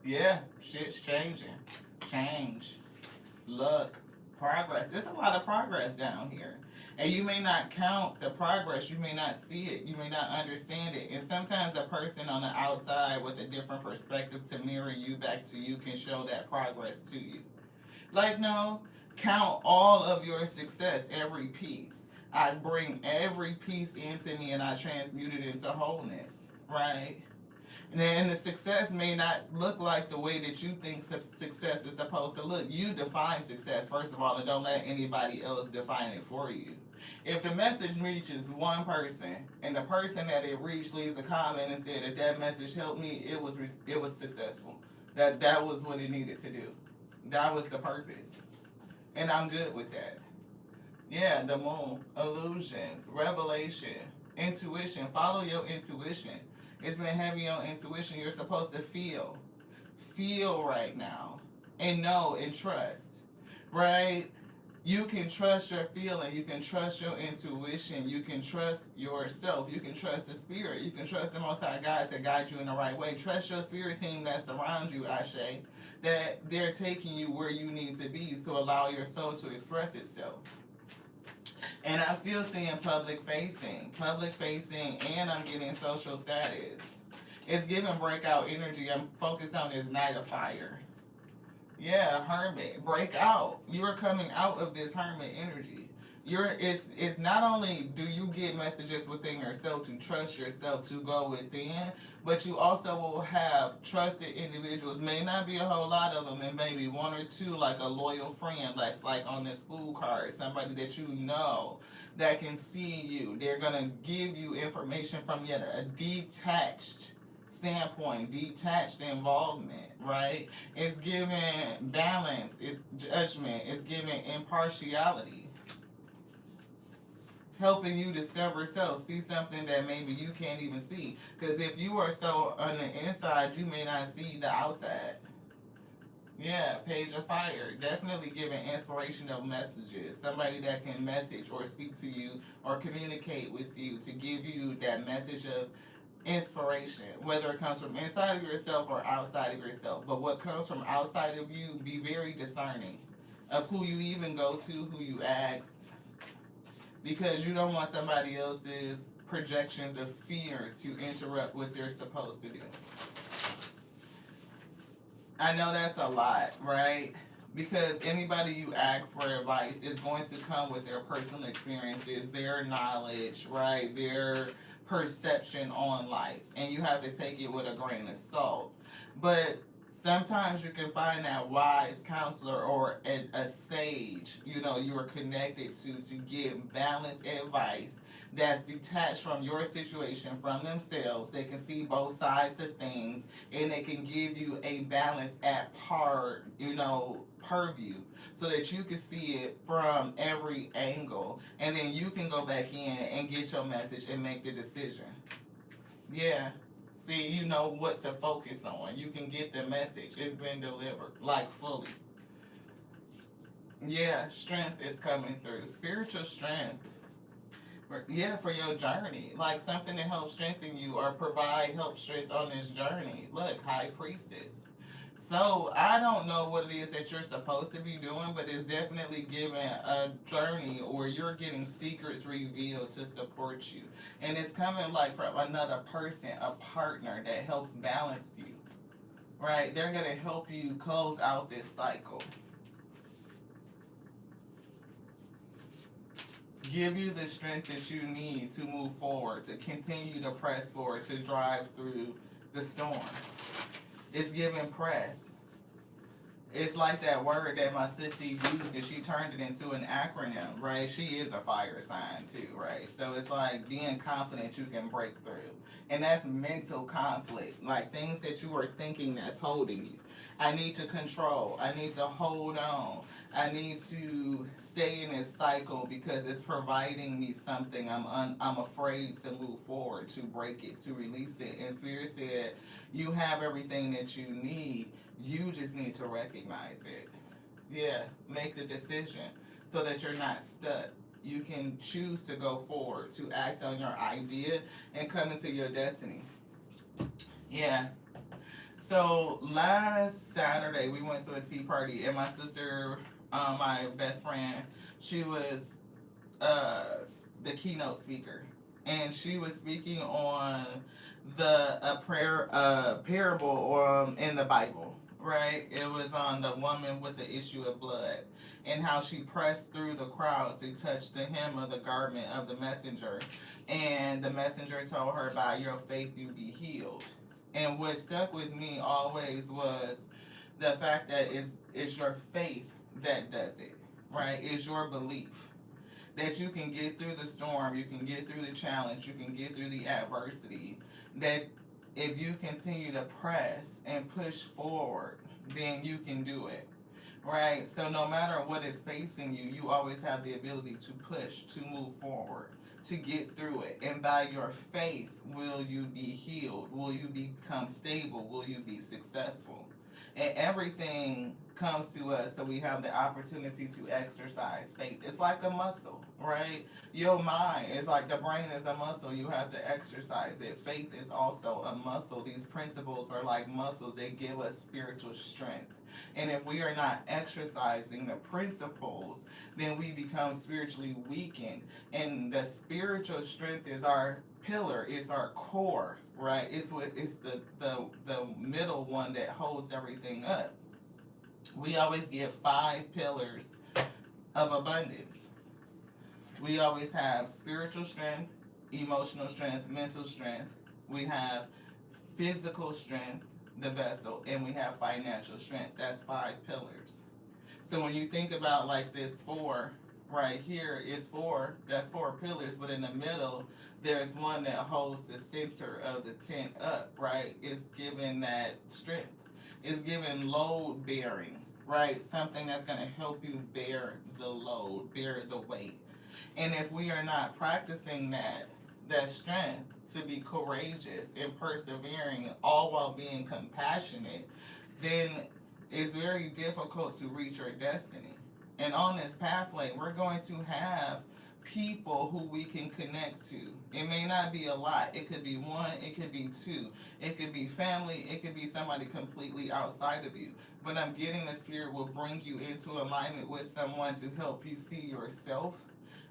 Yeah, shit's changing. Change. Luck. Progress. There's a lot of progress down here. And you may not count the progress. You may not see it. You may not understand it. And sometimes a person on the outside with a different perspective to mirror you back to you can show that progress to you. Like, no, count all of your success, every piece. I bring every piece into me and I transmute it into wholeness, right? And then the success may not look like the way that you think success is supposed to look. You define success, first of all, and don't let anybody else define it for you. If the message reaches one person and the person that it reached leaves a comment and said that that message helped me, it was successful. That was what it needed to do. That was the purpose. And I'm good with that. Yeah, the moon, illusions, revelation, intuition. Follow your intuition. It's been heavy on intuition. You're supposed to feel. Feel right now. And know and trust. Right? You can trust your feeling. You can trust your intuition. You can trust yourself. You can trust the spirit. You can trust the Most High God to guide you in the right way. Trust your spirit team that surrounds you, Ashe. That they're taking you where you need to be to allow your soul to express itself. And I'm still seeing public facing, and I'm getting social status. It's giving breakout energy. I'm focused on this Night of Fire. Yeah, hermit, break out. You're coming out of this hermit energy. It's not only do you get messages within yourself to trust yourself to go within, but you also will have trusted individuals. May not be a whole lot of them, and maybe one or two, like a loyal friend that's like on this school card, somebody that you know that can see you. They're gonna give you information from yet a detached standpoint, detached involvement, right? It's giving balance, it's judgment, it's giving impartiality. Helping you discover self, see something that maybe you can't even see. Because if you are so on the inside, you may not see the outside. Yeah, Page of Fire. Definitely giving inspirational messages. Somebody that can message or speak to you or communicate with you to give you that message of inspiration, whether it comes from inside of yourself or outside of yourself. But what comes from outside of you, be very discerning of who you even go to, who you ask, because you don't want somebody else's projections of fear to interrupt what they're supposed to do. I know that's a lot, right? Because anybody you ask for advice is going to come with their personal experiences, their knowledge, right? Their perception on life. And you have to take it with a grain of salt. But sometimes you can find that wise counselor or a sage, you are connected to give balanced advice that's detached from your situation, from themselves. They can see both sides of things and they can give you a balance at purview so that you can see it from every angle. And then you can go back in and get your message and make the decision. Yeah. See, you know what to focus on. You can get the message. It's been delivered, like fully. Yeah, strength is coming through. Spiritual strength. Yeah, for your journey. Like something to help strengthen you or provide help strength on this journey. Look, High Priestess. So, I don't know what it is that you're supposed to be doing, but it's definitely giving a journey or you're getting secrets revealed to support you. And it's coming like from another person, a partner that helps balance you, right? They're going to help you close out this cycle. Give you the strength that you need to move forward, to continue to press forward, to drive through the storm. It's giving press. It's like that word that my sissy used and she turned it into an acronym, right? She is a fire sign too, right? So it's like being confident you can break through. And that's mental conflict, like things that you are thinking that's holding you. I need to control. I need to hold on. I need to stay in this cycle because it's providing me something. I'm afraid to move forward, to break it, to release it. And Spirit said, you have everything that you need. You just need to recognize it. Yeah, make the decision so that you're not stuck. You can choose to go forward, to act on your idea and come into your destiny. Yeah. So last Saturday we went to a tea party and my sister my best friend, she was uh, the keynote speaker, and she was speaking on the a prayer parable in the Bible. Right, it was on the woman with the issue of blood, and how she pressed through the crowd to touch the hem of the garment of the messenger, and the messenger told her, "By your faith, you be healed." And what stuck with me always was the fact that it's your faith that does it, right? It's your belief that you can get through the storm, you can get through the challenge, you can get through the adversity. That if you continue to press and push forward, then you can do it. Right? So no matter what is facing you, you always have the ability to push, to move forward, to get through it. And by your faith, will you be healed? Will you become stable? Will you be successful? And everything comes to us so we have the opportunity to exercise faith. It's like a muscle, right? Your mind is like the brain is a muscle. You have to exercise it. Faith is also a muscle. These principles are like muscles. They give us spiritual strength. And if we are not exercising the principles, then we become spiritually weakened. And the spiritual strength is our pillar, it's our core, right? It's the middle one that holds everything up. We always get 5 pillars of abundance. We always have spiritual strength, emotional strength, mental strength. We have physical strength, the vessel, and we have financial strength. That's 5 pillars. So when you think about like this 4 right here, it's 4, that's 4 pillars, but in the middle, there's one that holds the center of the tent up, right? It's giving that strength. It's giving load bearing, right? Something that's going to help you bear the load, bear the weight. And if we are not practicing that strength to be courageous and persevering, all while being compassionate, then it's very difficult to reach your destiny. And on this pathway, we're going to have people who we can connect to. It may not be a lot. It could be 1, it could be 2. It could be family, it could be somebody completely outside of you. But I'm getting the Spirit will bring you into alignment with someone to help you see yourself,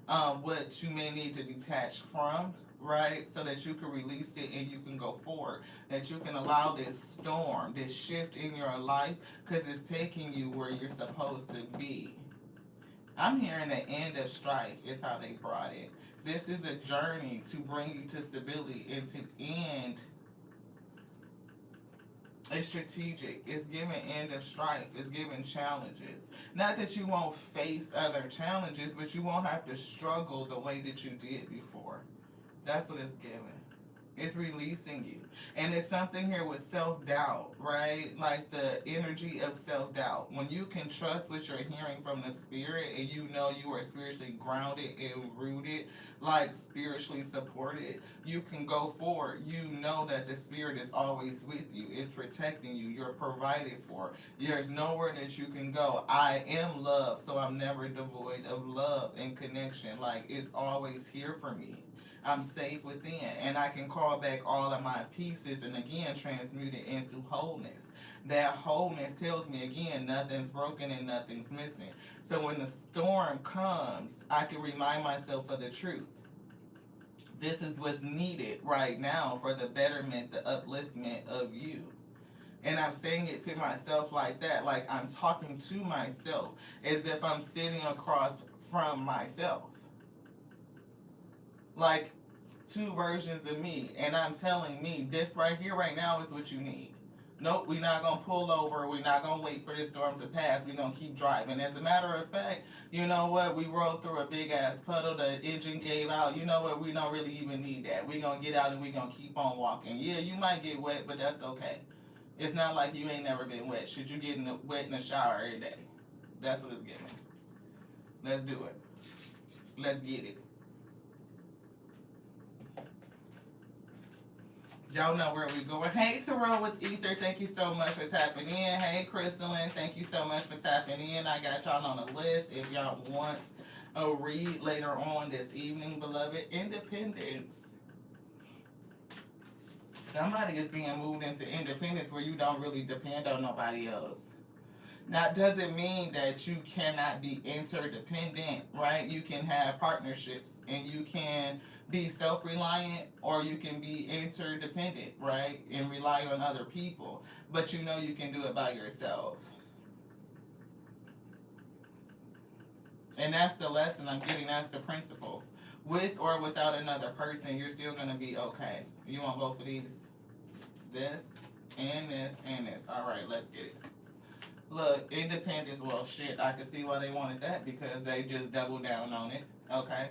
what you may need to detach from, right? So that you can release it and you can go forward. That you can allow this storm, this shift in your life, because it's taking you where you're supposed to be. I'm hearing the end of strife is how they brought it. This is a journey to bring you to stability and to end. It's strategic. It's giving end of strife. It's giving challenges. Not that you won't face other challenges, but you won't have to struggle the way that you did before. That's what it's giving. It's releasing you. And it's something here with self-doubt, right? Like the energy of self-doubt. When you can trust what you're hearing from the Spirit and you know you are spiritually grounded and rooted, like spiritually supported, you can go forward. You know that the Spirit is always with you. It's protecting you. You're provided for. There's nowhere that you can go. I am love, so I'm never devoid of love and connection. Like it's always here for me. I'm safe within, and I can call back all of my pieces and again transmute it into wholeness. That wholeness tells me again nothing's broken and nothing's missing. So when the storm comes, I can remind myself of the truth. This is what's needed right now for the betterment, the upliftment of you. And I'm saying it to myself like that, like I'm talking to myself as if I'm sitting across from myself. Like 2 versions of me, and I'm telling me this right here, right now is what you need. Nope, we're not gonna pull over. We're not gonna wait for this storm to pass. We're gonna keep driving. As a matter of fact, you know what? We rolled through a big ass puddle. The engine gave out. You know what? We don't really even need that. We're gonna get out and we're gonna keep on walking. Yeah, you might get wet, but that's okay. It's not like you ain't never been wet. Should you get wet in the shower every day? That's what it's giving. Let's do it. Let's get it. Y'all know where we going. Hey, Terrell with Ether, thank you so much for tapping in. Hey, Crystalline, thank you so much for tapping in. I got y'all on the list if y'all want a read later on this evening, beloved. Independence. Somebody is being moved into independence where you don't really depend on nobody else. Now, doesn't mean that you cannot be interdependent, right? You can have partnerships and you can be self reliant or you can be interdependent, right? And rely on other people. But you know you can do it by yourself. And that's the lesson I'm getting. That's the principle. With or without another person, you're still going to be okay. You want both of these? This and this and this. All right, let's get it. Look, independence, well, shit, I can see why they wanted that because they just doubled down on it. Okay.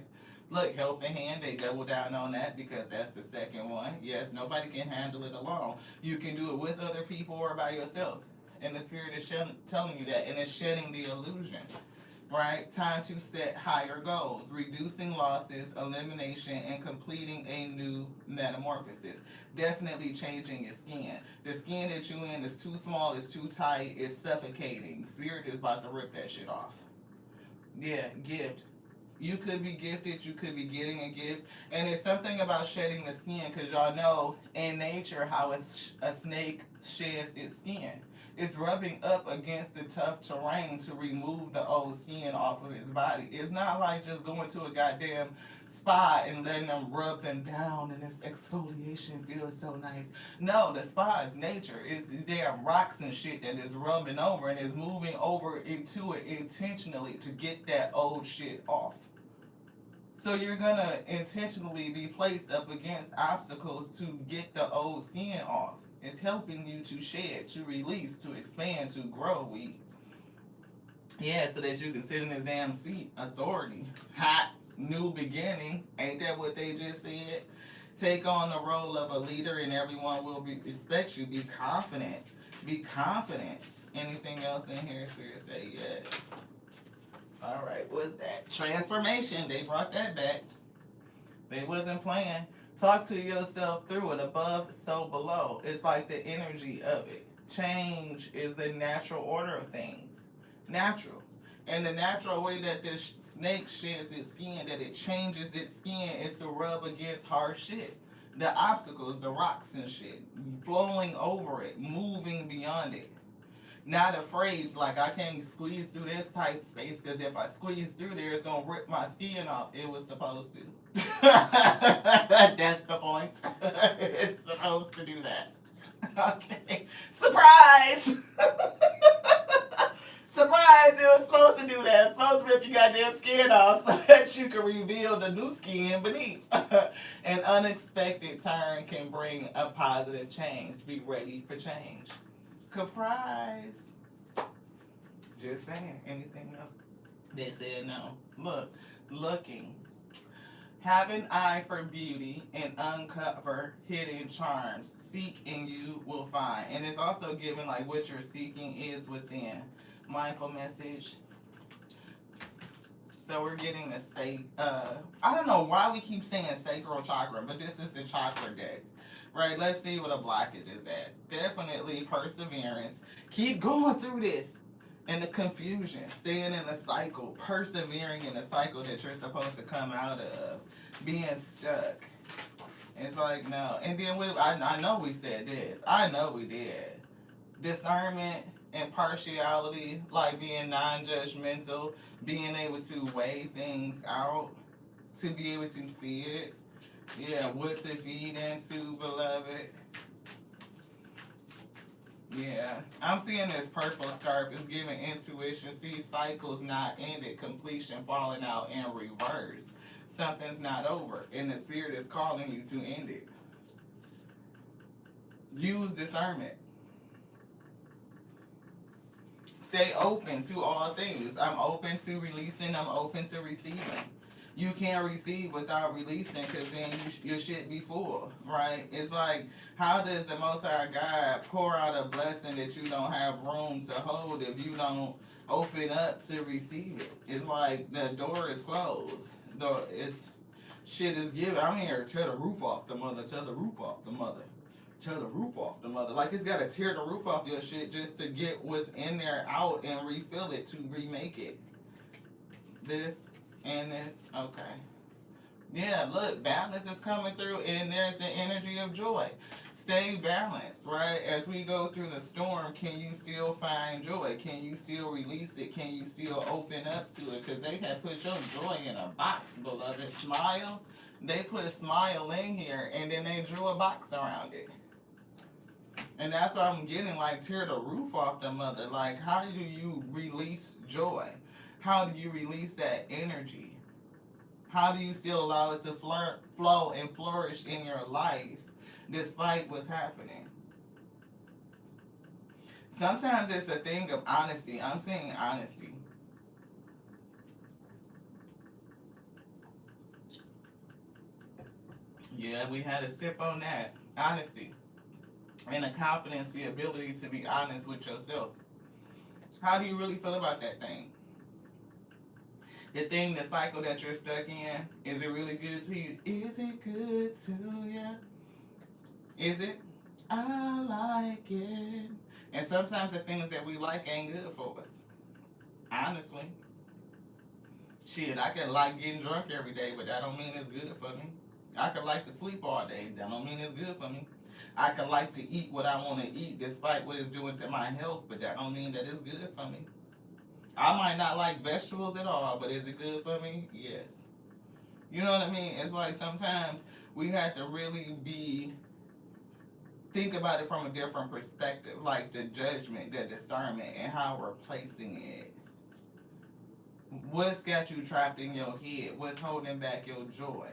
Look, helping hand, they double down on that because that's the second one. Yes, nobody can handle it alone. You can do it with other people or by yourself. And the spirit is telling you that, and it's shedding the illusion. Right? Time to set higher goals, reducing losses, elimination, and completing a new metamorphosis. Definitely changing your skin. The skin that you in is too small, it's too tight, it's suffocating. Spirit is about to rip that shit off. Yeah, gift. You could be gifted, you could be getting a gift. And it's something about shedding the skin because y'all know in nature how a snake sheds its skin. It's rubbing up against the tough terrain to remove the old skin off of his body. It's not like just going to a goddamn spa and letting them rub them down and this exfoliation feels so nice. No, the spa is nature. It's these damn rocks and shit that is rubbing over and is moving over into it intentionally to get that old shit off. So you're gonna intentionally be placed up against obstacles to get the old skin off. It's helping you to shed, to release, to expand, to grow. Yeah, so that you can sit in this damn seat. Authority. Hot. New beginning. Ain't that what they just said? Take on the role of a leader and everyone will respect you. Be confident. Be confident. Anything else in here? Spirit say yes. Alright, what's that? Transformation. They brought that back. They wasn't playing. Talk to yourself through it. Above, so below. It's like the energy of it. Change is a natural order of things. Natural. And the natural way that this snake sheds its skin, that it changes its skin, is to rub against hard shit. The obstacles, the rocks and shit. Flowing over it. Moving beyond it. Not afraid, like I can't squeeze through this tight space because if I squeeze through there, it's going to rip my skin off. It was supposed to. That's the point. It's supposed to do that. Okay. Surprise! Surprise! It was supposed to do that. It's supposed to rip your goddamn skin off so that you can reveal the new skin beneath. An unexpected turn can bring a positive change. Be ready for change. Surprise. Just saying. Anything else? They said no. Look. Looking. Have an eye for beauty and uncover hidden charms. Seek and you will find. And it's also given like what you're seeking is within. Mindful message. So we're getting a I don't know why we keep saying sacral chakra, but this is the chakra deck. Right, let's see what a blockage is at. Definitely perseverance. Keep going through this. And the confusion. Staying in a cycle. Persevering in a cycle that you're supposed to come out of. Being stuck. It's like, no. And then I know we said this. I know we did. Discernment, impartiality, like being non-judgmental. Being able to weigh things out. To be able to see it. Yeah, what to feed into, beloved. Yeah, I'm seeing this purple scarf is giving intuition. See, cycles not ended, completion falling out in reverse. Something's not over, and the spirit is calling you to end it. Use discernment. Stay open to all things. I'm open to releasing. I'm open to receiving. You can't receive without releasing because then your shit be full, right? It's like, how does the Most High God pour out a blessing that you don't have room to hold if you don't open up to receive it? It's like the door is closed. Shit is given. I'm here, tear the roof off the mother, tear the roof off the mother. Tear the roof off the mother. Like it's got to tear the roof off your shit just to get what's in there out and refill it to remake it. This. And this, okay. Yeah, look, balance is coming through and there's the energy of joy. Stay balanced, right? As we go through the storm, can you still find joy? Can you still release it? Can you still open up to it? Because they have put your joy in a box, beloved. Smile. They put smile in here and then they drew a box around it. And that's why I'm getting like tear the roof off the mother. Like, how do you release joy? How do you release that energy? How do you still allow it to flow and flourish in your life despite what's happening? Sometimes it's a thing of honesty. I'm saying honesty. Yeah, we had a sip on that. Honesty. And the confidence, the ability to be honest with yourself. How do you really feel about that thing? The thing, the cycle that you're stuck in, is it really good to you? Is it good to you? Is it? I like it. And sometimes the things that we like ain't good for us. Honestly. Shit, I can like getting drunk every day, but that don't mean it's good for me. I could like to sleep all day. That don't mean it's good for me. I could like to eat what I want to eat despite what it's doing to my health, but that don't mean that it's good for me. I might not like vegetables at all, but is it good for me? Yes. You know what I mean? It's like sometimes we have to really think about it from a different perspective, like the judgment, the discernment, and how we're placing it. What's got you trapped in your head? What's holding back your joy?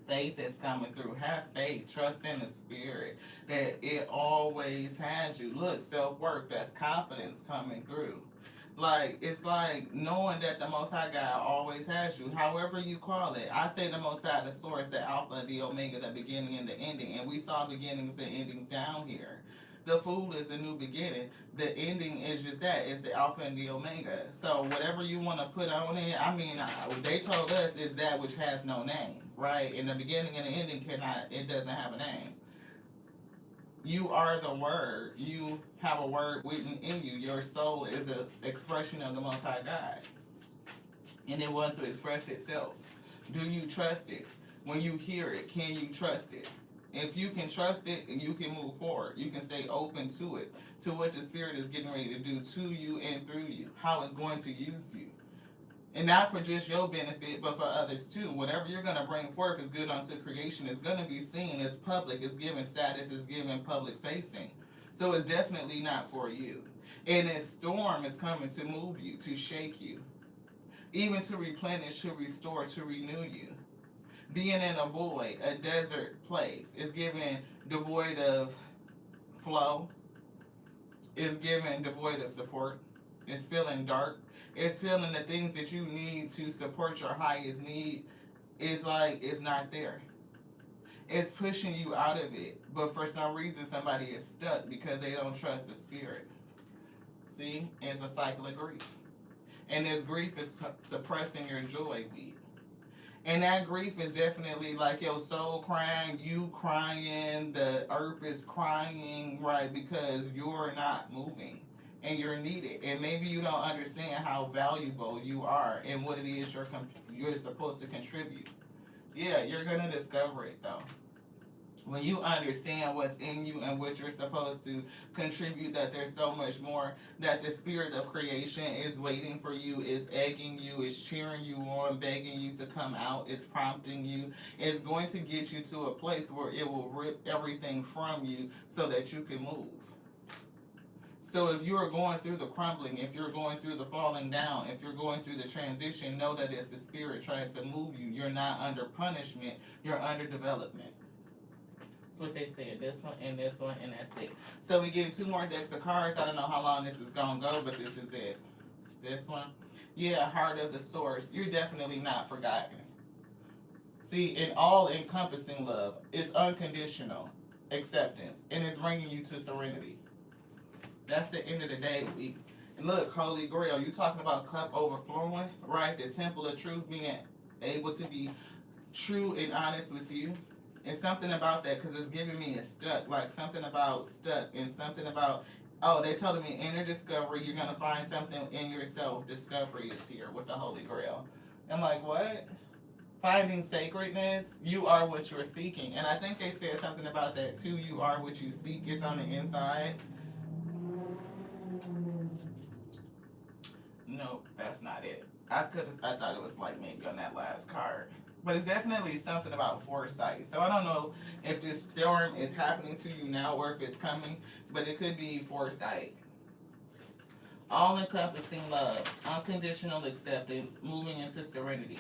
Faith is coming through. Have faith. Trust in the spirit that it always has you. Look, self-worth. That's confidence coming through. Like, it's like knowing that the Most High God always has you, however you call it. I say the Most High, the source, the Alpha, the Omega, the beginning and the ending. And we saw beginnings and endings down here. The fool is a new beginning. The ending is just that. It's the Alpha and the Omega. So whatever you want to put on it, I mean, they told us is that which has no name, right? And the beginning and the ending it doesn't have a name. You are the word. You have a word written in you. Your soul is an expression of the Most High God. And it wants to express itself. Do you trust it? When you hear it, can you trust it? If you can trust it, you can move forward. You can stay open to it, to what the Spirit is getting ready to do to you and through you, how it's going to use you. And not for just your benefit, but for others too. Whatever you're going to bring forth is good unto creation. It's going to be seen. It's public. It's given status. It's given public facing. So it's definitely not for you. And this storm is coming to move you, to shake you, even to replenish, to restore, to renew you. Being in a void, a desert place, is given devoid of flow. It's given devoid of support. It's feeling dark. It's feeling the things that you need to support your highest need. It's like it's not there. It's pushing you out of it. But for some reason, somebody is stuck because they don't trust the Spirit. See? It's a cycle of grief. And this grief is suppressing your joy beat. And that grief is definitely like your soul crying, you crying, the earth is crying, right? Because you're not moving and you're needed. And maybe you don't understand how valuable you are and what it is you're supposed to contribute. Yeah, you're going to discover it though. When you understand what's in you and what you're supposed to contribute, that there's so much more, that the spirit of creation is waiting for you, is egging you, is cheering you on, begging you to come out, is prompting you, is going to get you to a place where it will rip everything from you so that you can move. So if you're going through the crumbling, if you're going through the falling down, if you're going through the transition, know that it's the spirit trying to move you. You're not under punishment, you're under development. What they said, this one, and that's it. So we get 2 more decks of cards. I don't know how long this is gonna go, but this is it. This one, yeah, heart of the source. You're definitely not forgotten. See, in all-encompassing love, it's unconditional acceptance, and it's bringing you to serenity. That's the end of the day. And look, Holy Grail, you talking about cup overflowing, right? The temple of truth, being able to be true and honest with you. And something about that, because it's giving me a stuck, like something about stuck, and something about, oh, they telling me inner discovery, you're going to find something in yourself. Discovery is here with the Holy Grail. I'm like, what? Finding sacredness, you are what you're seeking. And I think they said something about that too. You are what you seek. It's on the inside. Nope, that's not it. I thought it was like maybe on that last card. But it's definitely something about foresight. So I don't know if this storm is happening to you now or if it's coming, but it could be foresight. All encompassing love, unconditional acceptance, moving into serenity.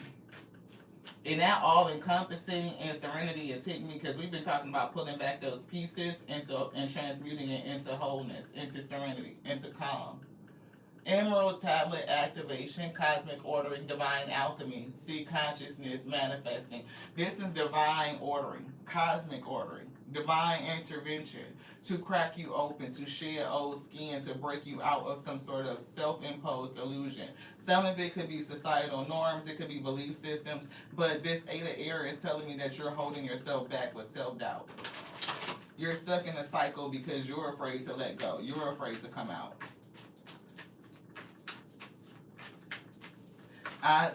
And that all encompassing and serenity is hitting me because we've been talking about pulling back those pieces into and transmuting it into wholeness, into serenity, into calm. Emerald tablet activation, cosmic ordering, divine alchemy, see consciousness manifesting. This is divine ordering, cosmic ordering, divine intervention to crack you open, to shed old skin, to break you out of some sort of self-imposed illusion. Some of it could be societal norms, it could be belief systems, but this Eight of Air is telling me that you're holding yourself back with self-doubt. You're stuck in a cycle because you're afraid to let go. You're afraid to come out.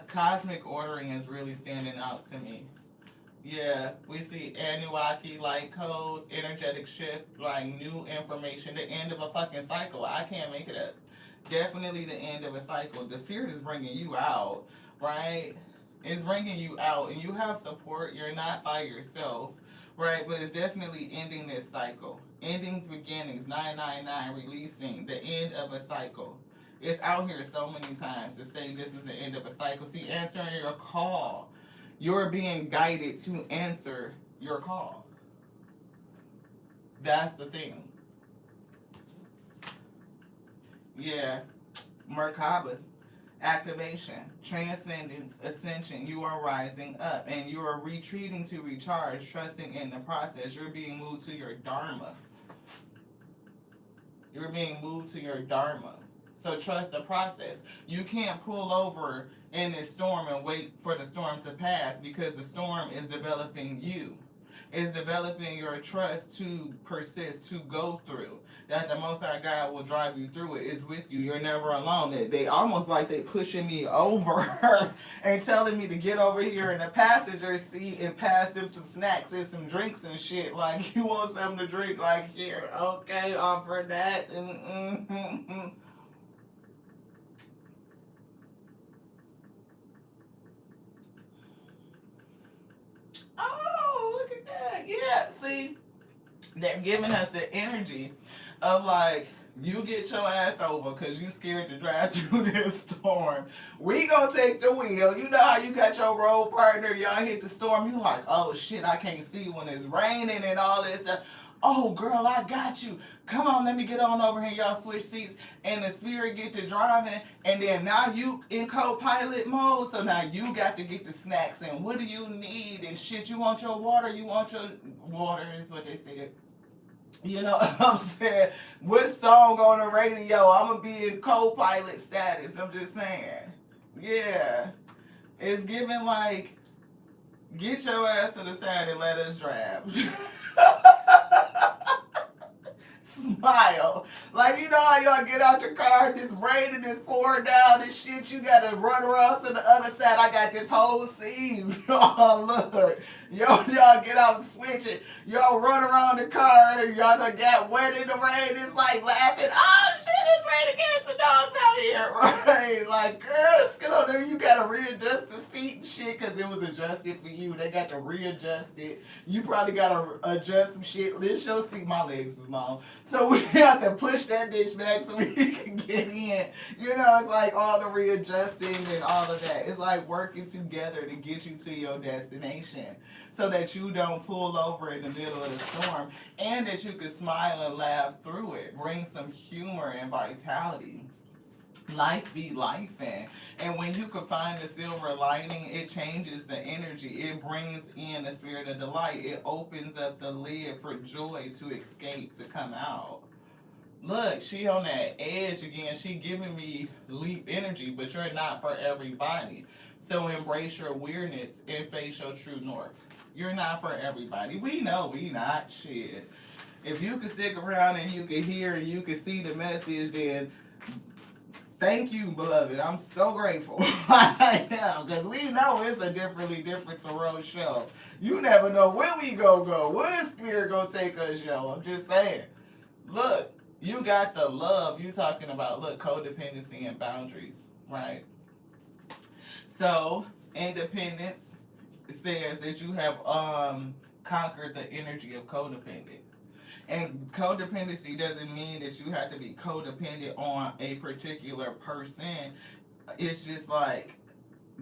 Cosmic ordering is really standing out to me. Yeah, we see Anunnaki light codes, energetic shift, like new information, the end of a fucking cycle. I can't make it up. Definitely the end of a cycle. The spirit is bringing you out, right? It's bringing you out, and you have support. You're not by yourself, right? But it's definitely ending this cycle. Endings, beginnings, 999, releasing the end of a cycle. It's out here so many times to say this is the end of a cycle. See, answering your call. You're being guided to answer your call. That's the thing. Yeah. Merkabah. Activation. Transcendence. Ascension. You are rising up. And you are retreating to recharge, trusting in the process. You're being moved to your Dharma. You're being moved to your Dharma. So trust the process. You can't pull over in this storm and wait for the storm to pass because the storm is developing you. It's developing your trust to persist, to go through. That the Most High God will drive you through it. It's with you. You're never alone. They almost like they pushing me over and telling me to get over here in the passenger seat and pass them some snacks and some drinks and shit. Like, you want something to drink? Like, here, okay, offer that. Oh, look at that. Yeah, see, they're giving us the energy of like, you get your ass over because you scared to drive through this storm. We gonna take the wheel. You know how you got your road partner, y'all hit the storm, you like, oh shit, I can't see when it's raining and all this stuff. Oh girl, I got you. Come on, let me get on over here. Y'all switch seats and the spirit get to driving, and then now you in co-pilot mode. So now you got to get the snacks and what do you need and shit. You want your water? You want your water is what they said. You know what I'm saying? What song on the radio? I'm gonna be in co-pilot status. I'm just saying. Yeah, it's giving like, get your ass to the side and let us drive. Smile. Like, you know how y'all get out your car and it's raining, it's pouring down and shit, you gotta run around to the other side. I got this whole scene. Y'all look. Y'all get out and switch it. Y'all run around the car and y'all done got wet in the rain. It's like laughing. Oh shit, it's raining against the dogs out here. Right? Like, girl, get on there. You gotta readjust the seat and shit because it was adjusted for you. They got to readjust it. You probably gotta adjust some shit. This your seat. My legs is long. So we have to push that bitch back so we can get in. You know, it's like all the readjusting and all of that. It's like working together to get you to your destination so that you don't pull over in the middle of the storm and that you can smile and laugh through it. Bring some humor and vitality. Life be life, and when you can find the silver lining, it changes the energy. It brings in the spirit of delight. It opens up the lid for joy to escape, to come out. Look, she on that edge again. She giving me leap energy, but you're not for everybody. So embrace your weirdness and face your true north. You're not for everybody. We know we not. Shit. If you can stick around and you can hear and you can see the message, then Thank you, beloved. I'm so grateful. I am, because we know it's a different tarot show. You never know when we go. When the spirit gonna take us, yo. I'm just saying. Look, you got the love. You talking about, look, codependency and boundaries, right? So independence says that you have conquered the energy of codependent. And codependency doesn't mean that you have to be codependent on a particular person. It's just like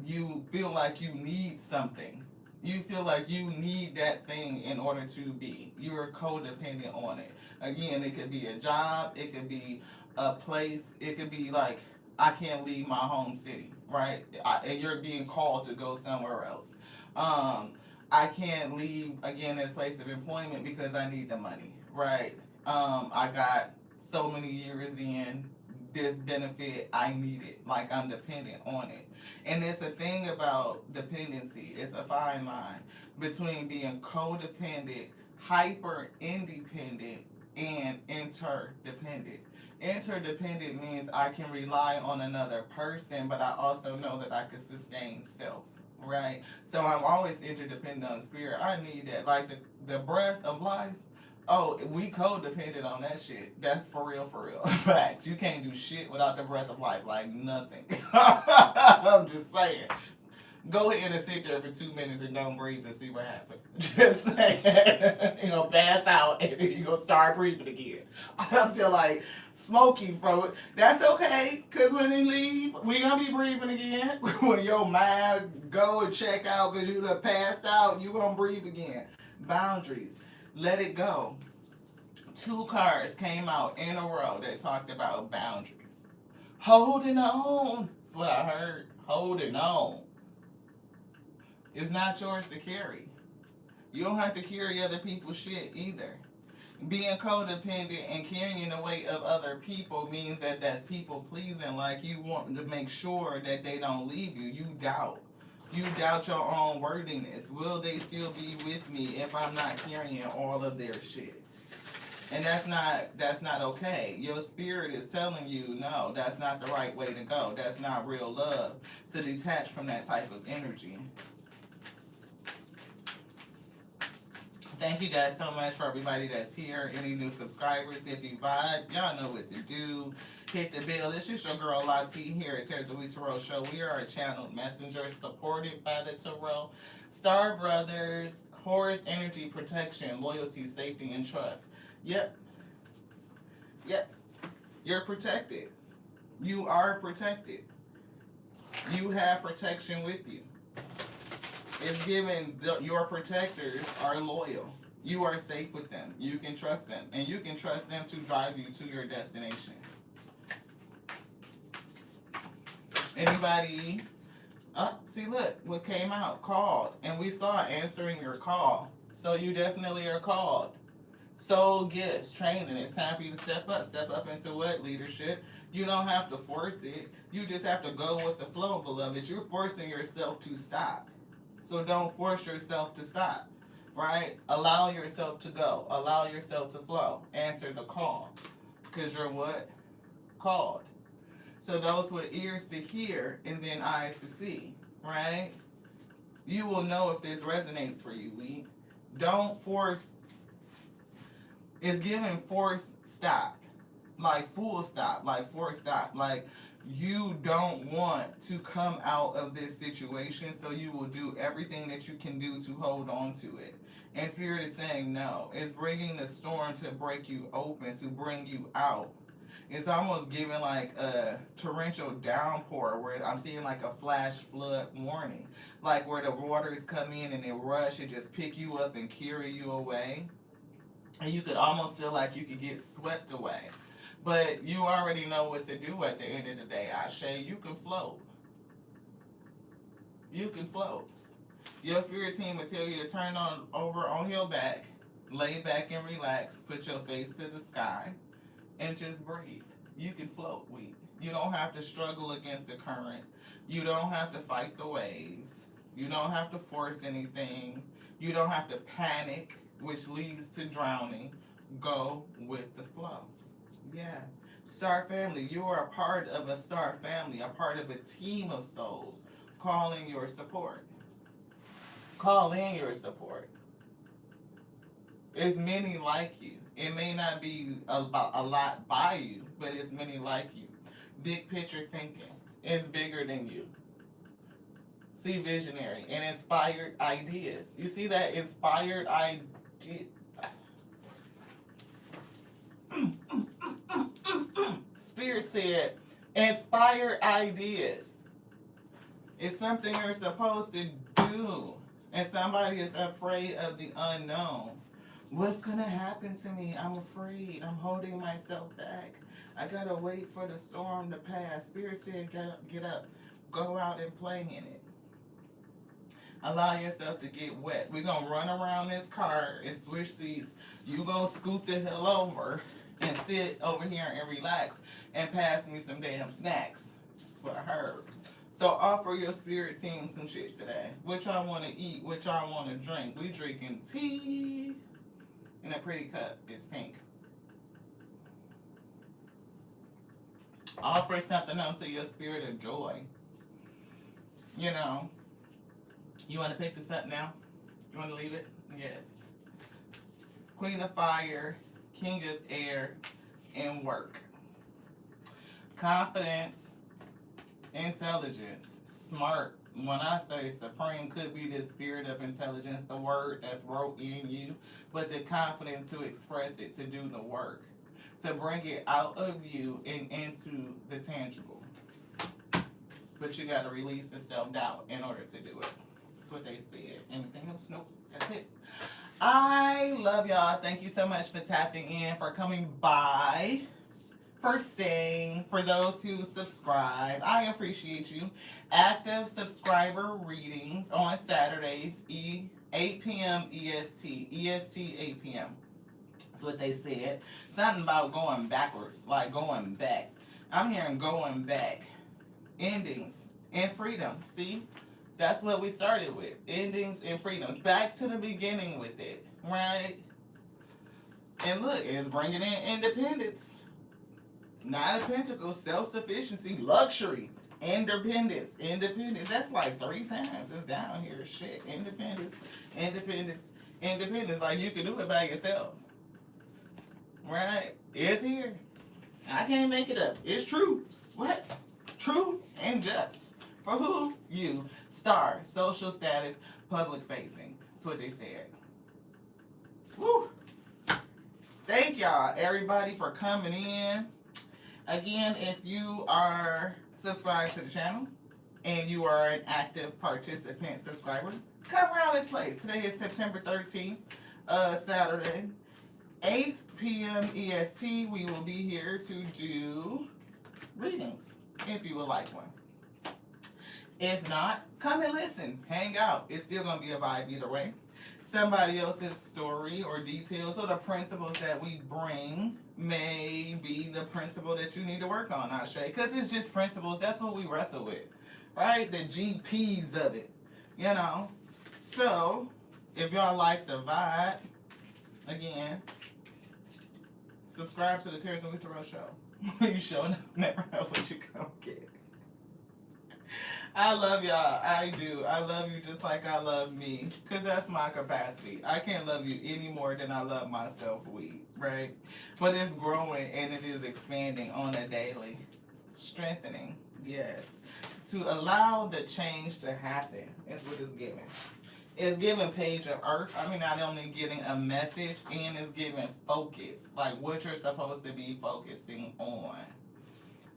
you feel like you need something. You feel like you need that thing in order to be. You're codependent on it. Again, it could be a job, it could be a place, it could be like, I can't leave my home city, right? And you're being called to go somewhere else. Um, I can't leave, again, this place of employment because I need the money, right? I got so many years in this benefit, I need it. Like, I'm dependent on it. And it's a thing about dependency. It's a fine line between being codependent, hyper independent, and interdependent. Interdependent means I can rely on another person, but I also know that I can sustain self. Right? So I'm always interdependent on spirit. I need that. Like the breath of life. Oh, we codependent on that shit. That's for real, for real. Facts. You can't do shit without the breath of life. Like nothing. I'm just saying. Go ahead and sit there for 2 minutes and don't breathe and see what happens. Just saying. You're going to pass out and then you're going to start breathing again. I feel like smoking from it. That's okay, because when they leave, we going to be breathing again. When your mind go and check out because you done passed out, you going to breathe again. Boundaries. Let it go. 2 cards came out in a row that talked about boundaries. Holding on. That's what I heard. Holding on. It's not yours to carry. You don't have to carry other people's shit either. Being codependent and carrying the weight of other people means that that's people pleasing. Like you want to make sure that they don't leave you. You doubt. You doubt your own worthiness. Will they still be with me if I'm not carrying all of their shit? And that's not okay. Your spirit is telling you, no, that's not the right way to go. That's not real love. To detach from that type of energy. Thank you guys so much for everybody that's here. Any new subscribers, if you vibe, y'all know what to do. Hit the bell. It's just your girl Lottie here. It's Here's the We Tarot Show. We are a channeled messenger supported by the Tarot. Star Brothers, Horus Energy Protection, Loyalty, Safety, and Trust. Yep. You're protected. You are protected. You have protection with you. It's given your protectors are loyal. You are safe with them. You can trust them. And you can trust them to drive you to your destination. Anybody? See, look, what came out? Called. And we saw answering your call. So you definitely are called. Soul gifts, training. It's time for you to step up. Step up into what? Leadership. You don't have to force it. You just have to go with the flow, beloved. You're forcing yourself to stop. So don't force yourself to stop, right? Allow yourself to go. Allow yourself to flow. Answer the call. Because you're what? Called. So those with ears to hear and then eyes to see, right? You will know if this resonates for you, we. Don't force. It's giving force stop. Like full stop. Like force stop. Like you don't want to come out of this situation, so you will do everything that you can do to hold on to it. And Spirit is saying no. It's bringing the storm to break you open, to bring you out. It's almost giving like a torrential downpour where I'm seeing like a flash flood warning. Like where the waters come in and they rush and just pick you up and carry you away. And you could almost feel like you could get swept away. But you already know what to do at the end of the day, Ashe. You can float. You can float. Your spirit team will tell you to turn on over on your back, lay back and relax, put your face to the sky, and just breathe. You can float, we. You don't have to struggle against the current. You don't have to fight the waves. You don't have to force anything. You don't have to panic, which leads to drowning. Go with the flow. Yeah. Star family, you are a part of a star family, a part of a team of souls. Call in your support. Call in your support. There's many like you. It may not be a lot by you, but it's many like you. Big picture thinking is bigger than you. See visionary and inspired ideas. You see that inspired idea? Spirit said, inspired ideas. It's something you're supposed to do. And somebody is afraid of the unknown. What's gonna happen to me? I'm afraid. I'm holding myself back. I gotta wait for the storm to pass. Spirit said, get up. Go out and play in it. Allow yourself to get wet. We're gonna run around this car and switch seats. You gonna scoot the hell over and sit over here and relax and pass me some damn snacks. That's what I heard. So offer your spirit team some shit today. What y'all want to eat? What y'all want to drink? We drinking tea in a pretty cup. It's pink. Offer something unto your spirit of joy. You know. You want to pick this up now? You want to leave it? Yes. Queen of Fire, King of Air, and work. Confidence, intelligence, smart. When I say supreme, could be the spirit of intelligence, the word that's wrote in you, but the confidence to express it, to do the work, to bring it out of you and into the tangible. But you got to release the self-doubt in order to do it. That's what they said. Anything else? Nope. That's it. I love y'all. Thank you so much for tapping in, for coming by, for staying, for those who subscribe. I appreciate you. Active subscriber readings on Saturdays, 8 p.m. EST. EST 8 p.m. That's what they said. Something about going backwards, like going back. I'm hearing going back. Endings and freedom. See? That's what we started with. Endings and freedoms. Back to the beginning with it. Right? And look, it's bringing in independence. Nine of Pentacles, self-sufficiency, luxury, independence. Independence. That's like 3 times. It's down here. Shit. Independence. Independence. Independence. Like you can do it by yourself. Right? It's here. I can't make it up. It's true. What? True and just. For who? You. Star. Social status. Public facing. That's what they said. Woo. Thank y'all, everybody, for coming in. Again, if you are subscribed to the channel and you are an active participant subscriber, come around this place. Today is September 13th, Saturday, 8 p.m. EST. We will be here to do readings if you would like one. If not, come and listen. Hang out. It's still going to be a vibe either way. Somebody else's story or details or the principles that we bring may be the principle that you need to work on, Ashe. Because it's just principles. That's what we wrestle with. Right? The GPs of it. You know? So, if y'all like the vibe, again, subscribe to the Tears and Tarot Show. You showing up, never know what you gonna get. I love y'all. I do. I love you just like I love me. Because that's my capacity. I can't love you any more than I love myself, right? But it's growing and it is expanding on a daily. Strengthening. Yes. To allow the change to happen is what it's giving. It's giving Page of Earth. I mean, not only getting a message, and it's giving focus. Like what you're supposed to be focusing on.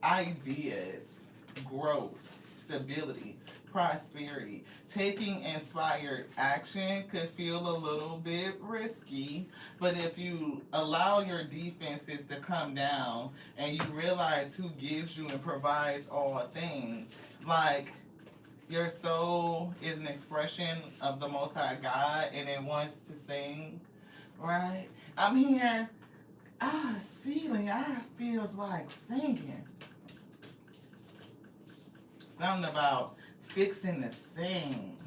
Ideas. Growth. Stability, prosperity. Taking inspired action could feel a little bit risky, but if you allow your defenses to come down and you realize who gives you and provides all things, like your soul is an expression of the Most High God and it wants to sing, right? I'm here, ceiling, feels like singing. Something about fixing the sing.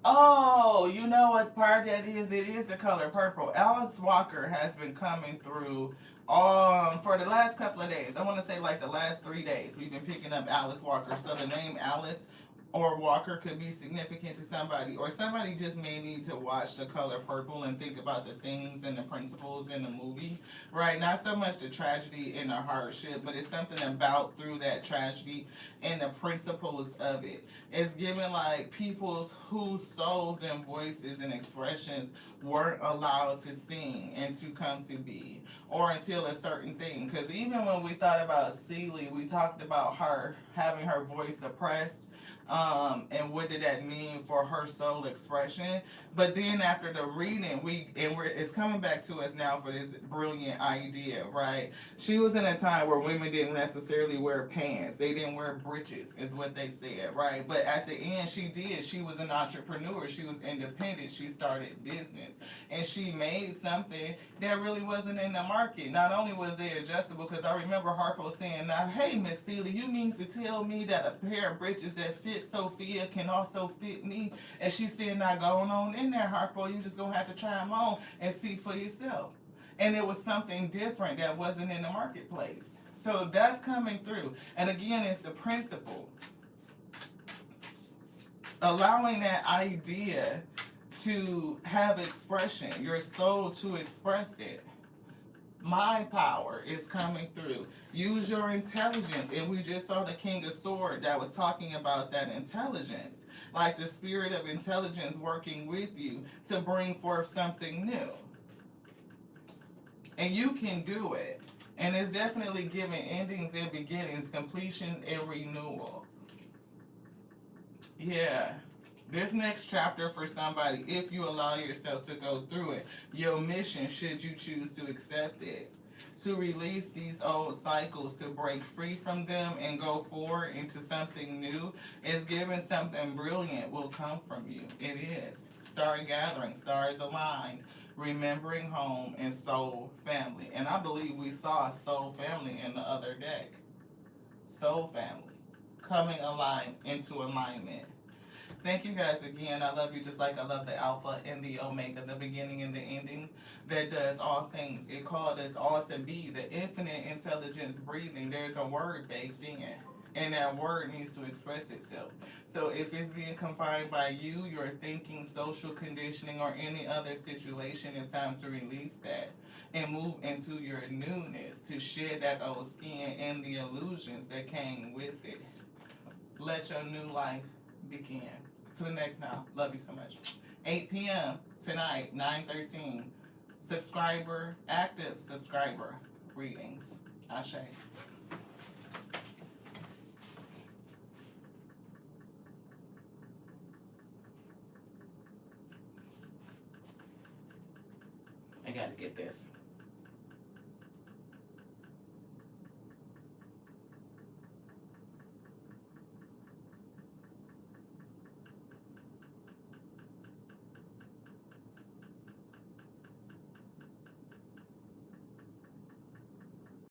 Oh, you know what part that is? It is the color purple. Alice Walker has been coming through For the last couple of days, I want to say like the last 3 days, we've been picking up Alice Walker. So the name Alice or Walker could be significant to somebody, or somebody just may need to watch The Color Purple and think about the things and the principles in the movie, right? Not so much the tragedy and the hardship, but it's something about through that tragedy and the principles of it. It's given like people's whose souls and voices and expressions weren't allowed to sing and to come to be, or until a certain thing. Because even when we thought about Celie, we talked about her having her voice suppressed, and what did that mean for her soul expression. But then after the reading, it's coming back to us now for this brilliant idea, right? She was in a time where women didn't necessarily wear pants, they didn't wear breeches, is what they said, right? But at the end, she was an entrepreneur, she was independent, she started business, and she made something that really wasn't in the market. Not only was it adjustable, because I remember Harpo saying, now, hey, Miss Celie, you mean to tell me that a pair of breeches that fit Sophia can also fit me? And she said, now going on in there, Harpo, you just gonna have to try them on and see for yourself. And it was something different that wasn't in the marketplace. So that's coming through. And again, it's the principle. Allowing that idea to have expression, your soul to express it. My power is coming through. Use your intelligence. And we just saw the King of Swords that was talking about that intelligence. Like the spirit of intelligence working with you to bring forth something new. And you can do it. And it's definitely giving endings and beginnings, completion and renewal. Yeah. This next chapter for somebody, if you allow yourself to go through it, your mission, should you choose to accept it, to release these old cycles, to break free from them and go forward into something new, is giving something brilliant will come from you. It is. Star gathering, stars aligned, remembering home and soul family. And I believe we saw soul family in the other deck. Soul family coming aligned into alignment. Thank you guys again. I love you just like I love the Alpha and the Omega, the beginning and the ending that does all things. It called us all to be the infinite intelligence breathing. There's a word baked in, and that word needs to express itself. So if it's being confined by you, your thinking, social conditioning, or any other situation, it's time to release that and move into your newness, to shed that old skin and the illusions that came with it. Let your new life begin. To the next now. Love you so much. 8 p.m. tonight, 9:13. Subscriber, active subscriber readings. Ashe. I gotta get this.